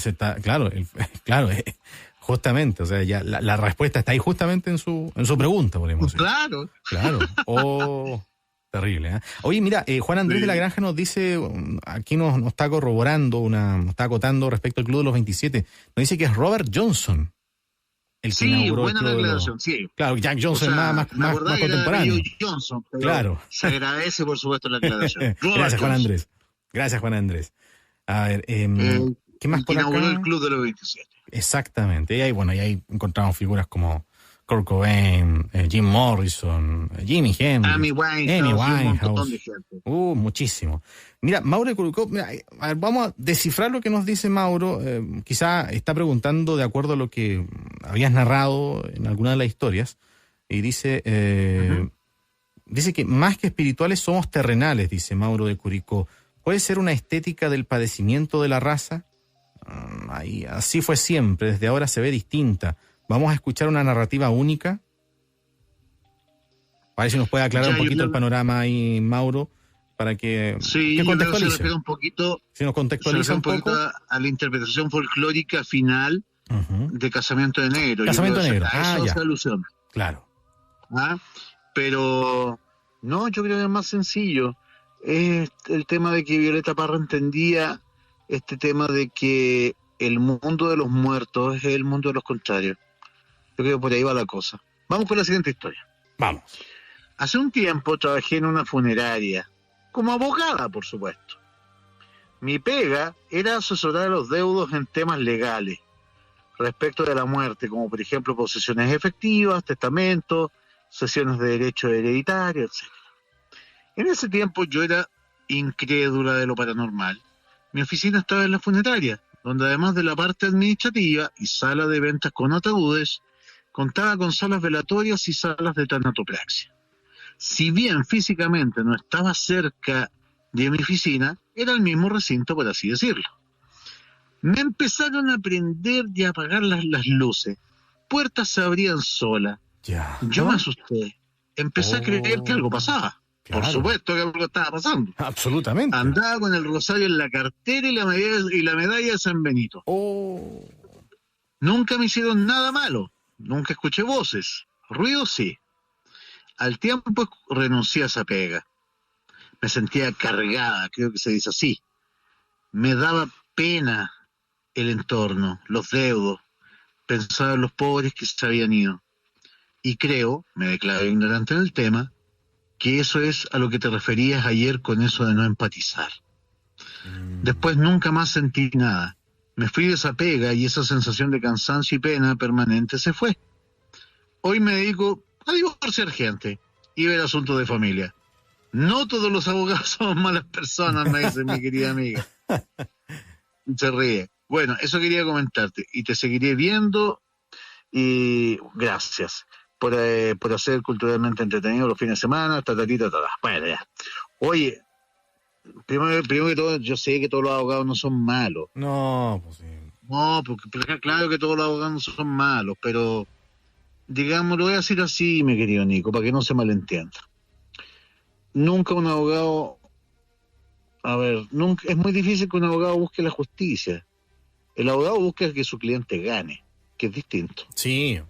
justamente, o sea, ya la respuesta está ahí justamente en su pregunta, podemos decir. Claro. Terrible, ¿eh? Oye, mira, Juan Andrés de la Granja nos dice, aquí nos está corroborando, nos está acotando respecto al Club de los 27, nos dice que es Robert Johnson el que inauguró buena el Club declaración, sí. Claro, Jack Johnson, o sea, más contemporáneo. Johnson, pero claro. Se agradece, por supuesto, la declaración. Gracias, Juan Andrés. A ver, ¿qué más por acá? Inauguró el Club de los 27. Exactamente. Y ahí, ahí encontramos figuras como Kurt Cobain, Jim Morrison, Jimi Hendrix, Amy Winehouse, un montón de gente. Muchísimo. Mira, Mauro de Curicó, mira, a ver, vamos a descifrar lo que nos dice Mauro. Quizá está preguntando de acuerdo a lo que habías narrado en alguna de las historias. Y dice, dice que más que espirituales somos terrenales, dice Mauro de Curicó. ¿Puede ser una estética del padecimiento de la raza? Así fue siempre, desde ahora se ve distinta. ¿Vamos a escuchar una narrativa única? A ver si nos puede aclarar un poquito el panorama ahí, Mauro, para que, sí, que contextualice. Se refiere un poquito, si nos contextualiza un poco a la interpretación folclórica final de Casamiento de Negro. Casamiento de Negro, a eso hace alusión. Claro. Pero no, yo creo que es más sencillo. Es el tema de que Violeta Parra entendía este tema de que el mundo de los muertos es el mundo de los contrarios. Yo creo que por ahí va la cosa. Vamos con la siguiente historia. Vamos. Hace un tiempo trabajé en una funeraria, como abogada, por supuesto. Mi pega era asesorar a los deudos en temas legales respecto de la muerte, como por ejemplo posesiones efectivas, testamentos, cesiones de derecho hereditario, etc. En ese tiempo yo era incrédula de lo paranormal. Mi oficina estaba en la funeraria, donde además de la parte administrativa y sala de ventas con ataúdes, contaba con salas velatorias y salas de tanatopraxia. Si bien físicamente no estaba cerca de mi oficina, era el mismo recinto, por así decirlo. Me empezaron a prender y a apagar las luces. Puertas se abrían solas. Yo me asusté. Empecé a creer que algo pasaba. Claro. Por supuesto que algo estaba pasando. Absolutamente. Andaba con el rosario en la cartera y la medalla de San Benito. Nunca me hicieron nada malo. Nunca escuché voces. Ruido sí. Al tiempo renuncié a esa pega. Me sentía cargada, creo que se dice así. Me daba pena el entorno, los deudos. Pensaba en los pobres que se habían ido. Y creo, me declaro ignorante del tema, que eso es a lo que te referías ayer con eso de no empatizar. Después nunca más sentí nada. Me fui de esa pega y esa sensación de cansancio y pena permanente se fue. Hoy me dedico a divorciar gente y ver asuntos de familia. No todos los abogados son malas personas, me dice mi querida amiga. Se ríe. Bueno, eso quería comentarte y te seguiré viendo y gracias por hacer culturalmente entretenido los fines de semana, Bueno, ya. Oye, primero que todo, yo sé que todos los abogados no son malos. No, pues sí. No, porque claro que todos los abogados no son malos, pero digamos, lo voy a decir así, mi querido Nico, para que no se malentienda. Nunca un abogado, es muy difícil que un abogado busque la justicia. El abogado busca que su cliente gane, que es distinto. Sí,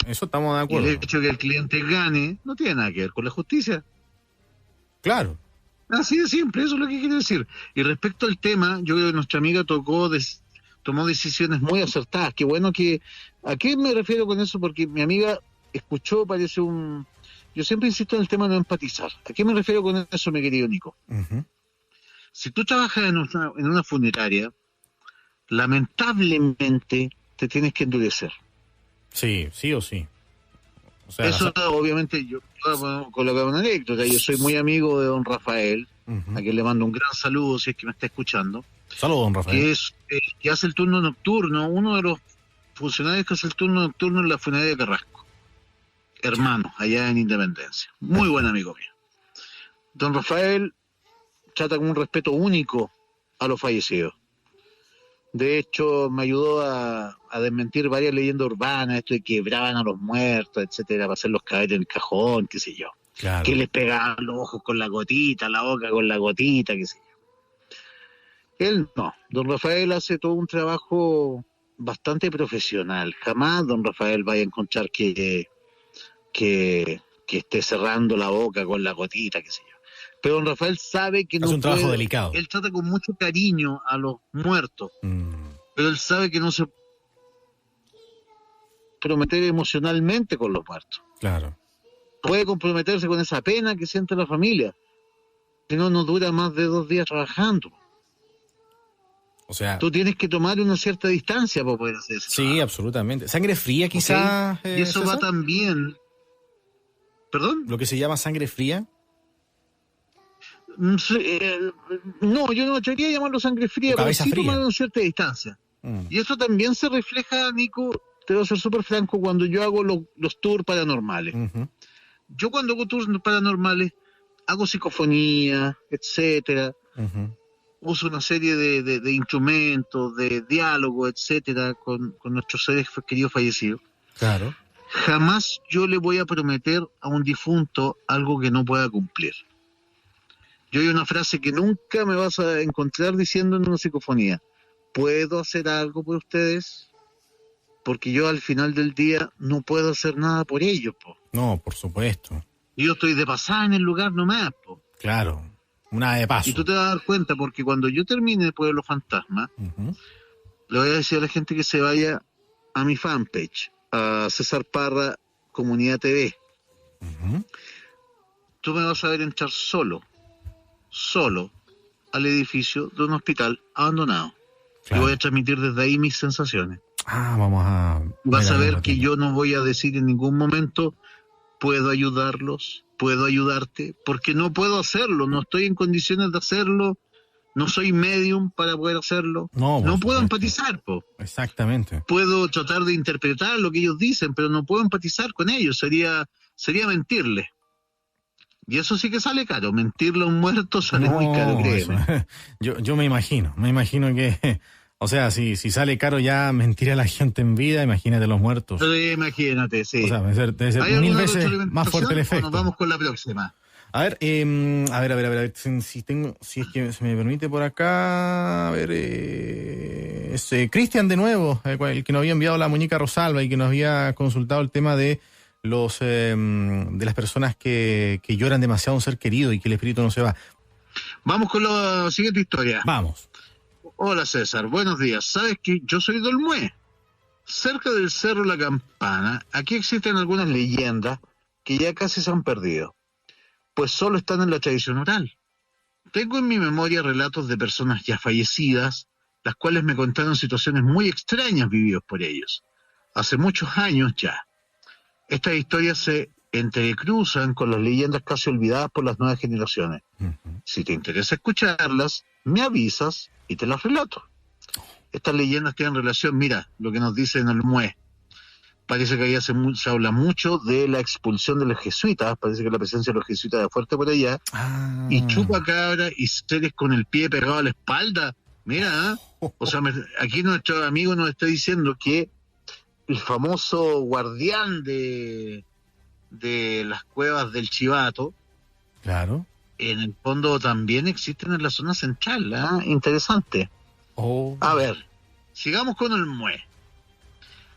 eso estamos de acuerdo. Y el hecho de que el cliente gane no tiene nada que ver con la justicia. Claro. Así de simple, eso es lo que quiero decir. Y respecto al tema, yo creo que nuestra amiga tomó decisiones muy acertadas. Qué bueno que... ¿A qué me refiero con eso? Porque mi amiga escuchó, parece un... Yo siempre insisto en el tema de no empatizar. ¿A qué me refiero con eso, mi querido Nico? Si tú trabajas en una funeraria, lamentablemente te tienes que endurecer. Sí, sí o sí. O sea, eso obviamente yo puedo colocar una anécdota. Yo soy muy amigo de don Rafael, a quien le mando un gran saludo si es que me está escuchando. Saludos, don Rafael. Que hace el turno nocturno, uno de los funcionarios que hace el turno nocturno en la funeraria de Carrasco. Hermano, allá en Independencia. Muy buen amigo mío. Don Rafael trata con un respeto único a los fallecidos. De hecho, me ayudó a desmentir varias leyendas urbanas, esto de que quebraban a los muertos, etcétera, para hacer los cadáveres en el cajón, qué sé yo. Claro. Que les pegaban los ojos con la gotita, la boca con la gotita, qué sé yo. Él no. Don Rafael hace todo un trabajo bastante profesional. Jamás don Rafael vaya a encontrar que esté cerrando la boca con la gotita, qué sé yo. Pero don Rafael sabe que no es un trabajo delicado. Él trata con mucho cariño a los muertos, pero él sabe que no se comprometer emocionalmente con los muertos. Claro. Puede comprometerse con esa pena que siente la familia, si no, no dura más de 2 días trabajando. O sea, tú tienes que tomar una cierta distancia para poder hacer eso. Sí, absolutamente. Sangre fría, quizás. ¿Okay? Y eso va también. ¿Perdón? ¿Lo que se llama sangre fría? No, yo no me atrevería a llamarlo sangre fría, pero sí tomar una cierta distancia. Y esto también se refleja, Nico, te voy a ser súper franco, cuando yo hago los tours paranormales. Yo cuando hago tours paranormales, hago psicofonía, etcétera. Uso una serie de instrumentos, de diálogo, etcétera, con nuestros seres queridos fallecidos. Claro. Jamás yo le voy a prometer a un difunto algo que no pueda cumplir. Yo hay una frase que nunca me vas a encontrar diciendo en una psicofonía. ¿Puedo hacer algo por ustedes? Porque yo al final del día no puedo hacer nada por ellos, po. No, por supuesto. Yo estoy de pasada en el lugar nomás, po. Claro, una de paso. Y tú te vas a dar cuenta, porque cuando yo termine de Pueblo Fantasma, le voy a decir a la gente que se vaya a mi fanpage, a César Parra Comunidad TV. Tú me vas a ver entrar solo al edificio de un hospital abandonado. Claro. Y voy a transmitir desde ahí mis sensaciones. Vamos a... Vas a ver que yo no voy a decir en ningún momento, puedo ayudarlos, puedo ayudarte, porque no puedo hacerlo, no estoy en condiciones de hacerlo, no soy medium para poder hacerlo, no puedo empatizar, po. Exactamente. Puedo tratar de interpretar lo que ellos dicen, pero no puedo empatizar con ellos, sería mentirles. Y eso sí que sale caro, mentirle a un muerto sale muy caro, créeme. Yo me imagino que, o sea, si sale caro ya mentir a la gente en vida, imagínate los muertos. Imagínate, sí. O sea, debe ser 1000 veces más fuerte el efecto. Nos vamos con la próxima. A ver, si es que se me permite por acá, a ver, Cristian de nuevo, el que nos había enviado la muñeca Rosalba y que nos había consultado el tema de de las personas que lloran demasiado a un ser querido y que el espíritu no se va. Vamos con la siguiente historia. Vamos. Hola César, buenos días. ¿Sabes que yo soy de Olmué? Cerca del Cerro La Campana, aquí existen algunas leyendas que ya casi se han perdido, pues solo están en la tradición oral. Tengo en mi memoria relatos de personas ya fallecidas, las cuales me contaron situaciones muy extrañas vividas por ellos, hace muchos años ya. Estas historias se entrecruzan con las leyendas casi olvidadas por las nuevas generaciones. Si te interesa escucharlas, me avisas y te las relato. Estas leyendas tienen relación, mira, lo que nos dice en Olmué. Parece que ahí se habla mucho de la expulsión de los jesuitas, parece que la presencia de los jesuitas es fuerte por allá, y chupacabra y seres con el pie pegado a la espalda. Mira, o sea, aquí nuestro amigo nos está diciendo que el famoso guardián de las cuevas del Chivato, claro, en el fondo también existen en la zona central, ¿eh? Interesante. A ver, sigamos con el Mue.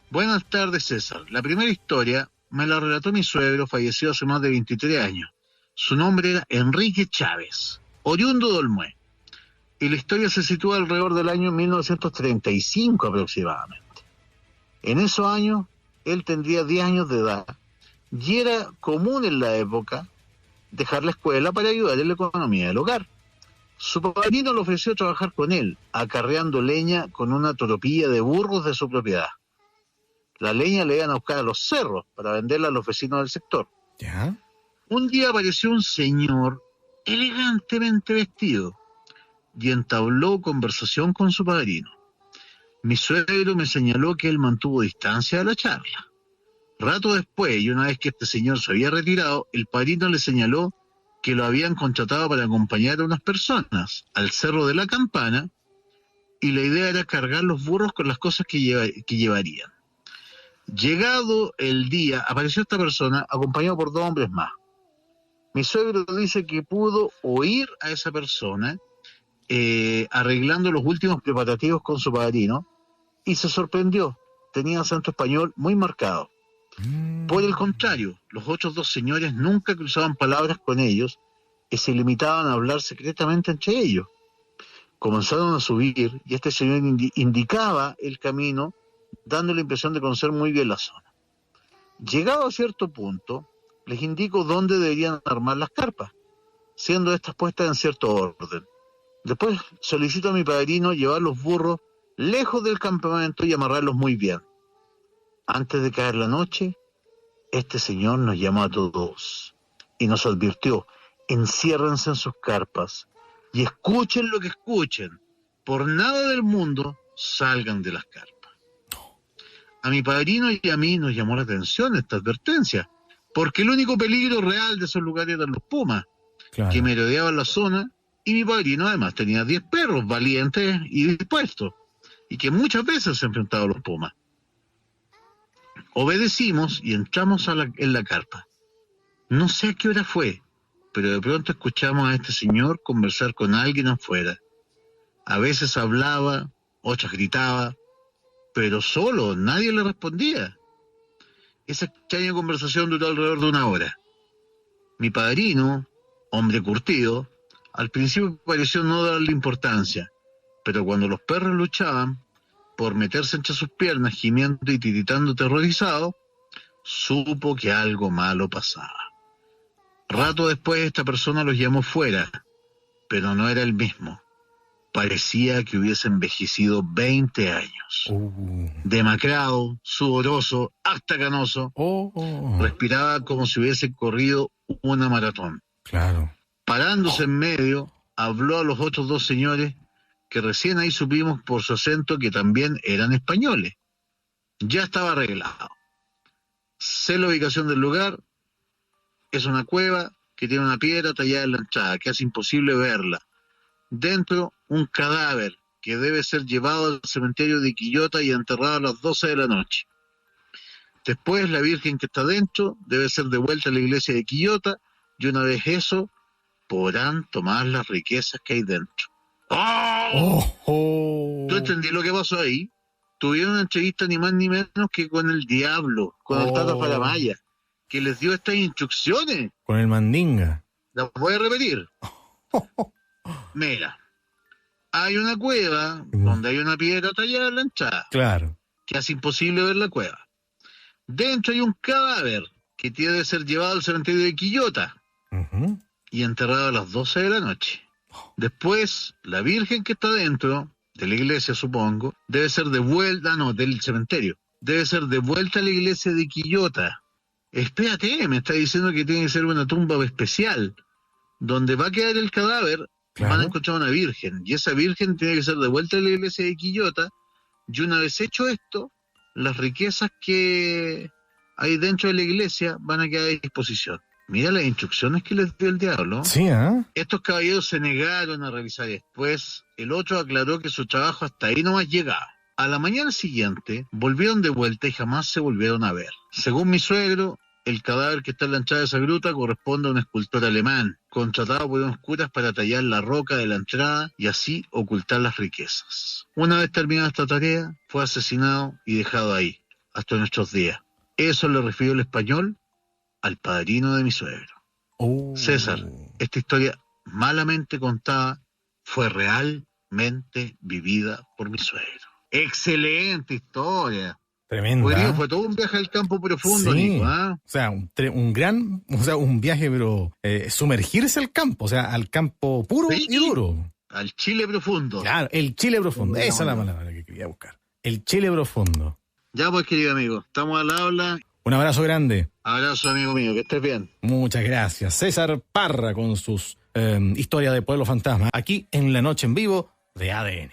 Buenas tardes, César. La primera historia me la relató mi suegro, fallecido hace más de 23 años. Su nombre era Enrique Chávez, oriundo de Olmué. Y la historia se sitúa alrededor del año 1935 aproximadamente. En esos años, él tendría 10 años de edad, y era común en la época dejar la escuela para ayudar en la economía del hogar. Su padrino le ofreció trabajar con él, acarreando leña con una toropilla de burros de su propiedad. La leña le iban a buscar a los cerros para venderla a los vecinos del sector. ¿Ya? Un día apareció un señor elegantemente vestido y entabló conversación con su padrino. Mi suegro me señaló que él mantuvo distancia de la charla. Rato después, y una vez que este señor se había retirado, el padrino le señaló que lo habían contratado para acompañar a unas personas al Cerro de la Campana, y la idea era cargar los burros con las cosas que llevarían. Llegado el día, apareció esta persona acompañado por 2 hombres más. Mi suegro dice que pudo oír a esa persona arreglando los últimos preparativos con su padrino, y se sorprendió, tenía acento español muy marcado. Por el contrario, los otros 2 señores nunca cruzaban palabras con ellos y se limitaban a hablar secretamente entre ellos. Comenzaron a subir y este señor indicaba el camino, dando la impresión de conocer muy bien la zona. Llegado a cierto punto, les indicó dónde deberían armar las carpas, siendo estas puestas en cierto orden. Después solicito a mi padrino llevar los burros lejos del campamento y amarrarlos muy bien. Antes de caer la noche, este señor nos llamó a todos y nos advirtió: enciérrense en sus carpas y escuchen lo que escuchen, por nada del mundo salgan de las carpas. A mi padrino y a mí nos llamó la atención esta advertencia, porque el único peligro real de esos lugares eran los pumas, Claro. que merodeaban la zona, y mi padrino además tenía 10 perros valientes y dispuestos, y que muchas veces se enfrentaban a los pumas. Obedecimos y entramos en la carpa. No sé a qué hora fue, pero de pronto escuchamos a este señor conversar con alguien afuera. A veces hablaba, otras gritaba, pero solo, nadie le respondía. Esa extraña conversación duró alrededor de 1 hora. Mi padrino, hombre curtido, al principio pareció no darle importancia, pero cuando los perros luchaban por meterse entre sus piernas, gimiendo y tiritando aterrorizado, supo que algo malo pasaba. Rato después esta persona los llamó fuera, pero no era el mismo. Parecía que hubiese envejecido 20 años. Demacrado, sudoroso, hasta canoso, respiraba como si hubiese corrido una maratón. Claro. Parándose en medio, habló a los otros 2 señores, que recién ahí supimos por su acento que también eran españoles. Ya estaba arreglado. Sé la ubicación del lugar. Es una cueva que tiene una piedra tallada en la entrada, que hace imposible verla. Dentro, un cadáver que debe ser llevado al cementerio de Quillota y enterrado a las 12 de la noche. Después, la Virgen que está dentro debe ser devuelta a la iglesia de Quillota, y una vez eso, podrán tomar las riquezas que hay dentro. ¡Oh! ¿Tú entendí lo que pasó ahí? Tuvieron una entrevista ni más ni menos que con el diablo, con el Tata Faramaya, que les dio estas instrucciones. Con el Mandinga. Las voy a repetir. Mira, hay una cueva donde hay una piedra tallada en la entrada. Claro. Que hace imposible ver la cueva. Dentro hay un cadáver que tiene que ser llevado al cementerio de Quillota y enterrado a las 12 de la noche. Después, la Virgen que está dentro de la iglesia, supongo, debe ser devuelta, del cementerio, debe ser devuelta a la iglesia de Quillota. Espérate, me está diciendo que tiene que ser una tumba especial, donde va a quedar el cadáver. Claro. Van a encontrar una virgen, y esa virgen tiene que ser devuelta a la iglesia de Quillota, y una vez hecho esto, las riquezas que hay dentro de la iglesia van a quedar a disposición. Mira las instrucciones que les dio el diablo. Sí, ¿eh? Estos caballeros se negaron a revisar después. El otro aclaró que su trabajo hasta ahí nomás llegaba. A la mañana siguiente, volvieron de vuelta y jamás se volvieron a ver. Según mi suegro, el cadáver que está en la entrada de esa gruta corresponde a un escultor alemán, contratado por unos curas para tallar la roca de la entrada y así ocultar las riquezas. Una vez terminada esta tarea, fue asesinado y dejado ahí, hasta nuestros días. Eso le refirió el español al padrino de mi suegro. César, esta historia malamente contada fue realmente vivida por mi suegro. ¡Excelente historia! Tremendo. Pues, fue todo un viaje al campo profundo, sí. Nico, ¿eh? O sea, un viaje, pero sumergirse al campo, o sea, al campo puro y duro. Al Chile profundo. Claro, el Chile profundo. Esa es la palabra que quería buscar. El Chile profundo. Ya pues, querido amigo, estamos al habla. Un abrazo grande. Abrazo, amigo mío, que estés bien. Muchas gracias. César Parra con sus historias de Pueblo Fantasma, aquí en La Noche en Vivo de ADN.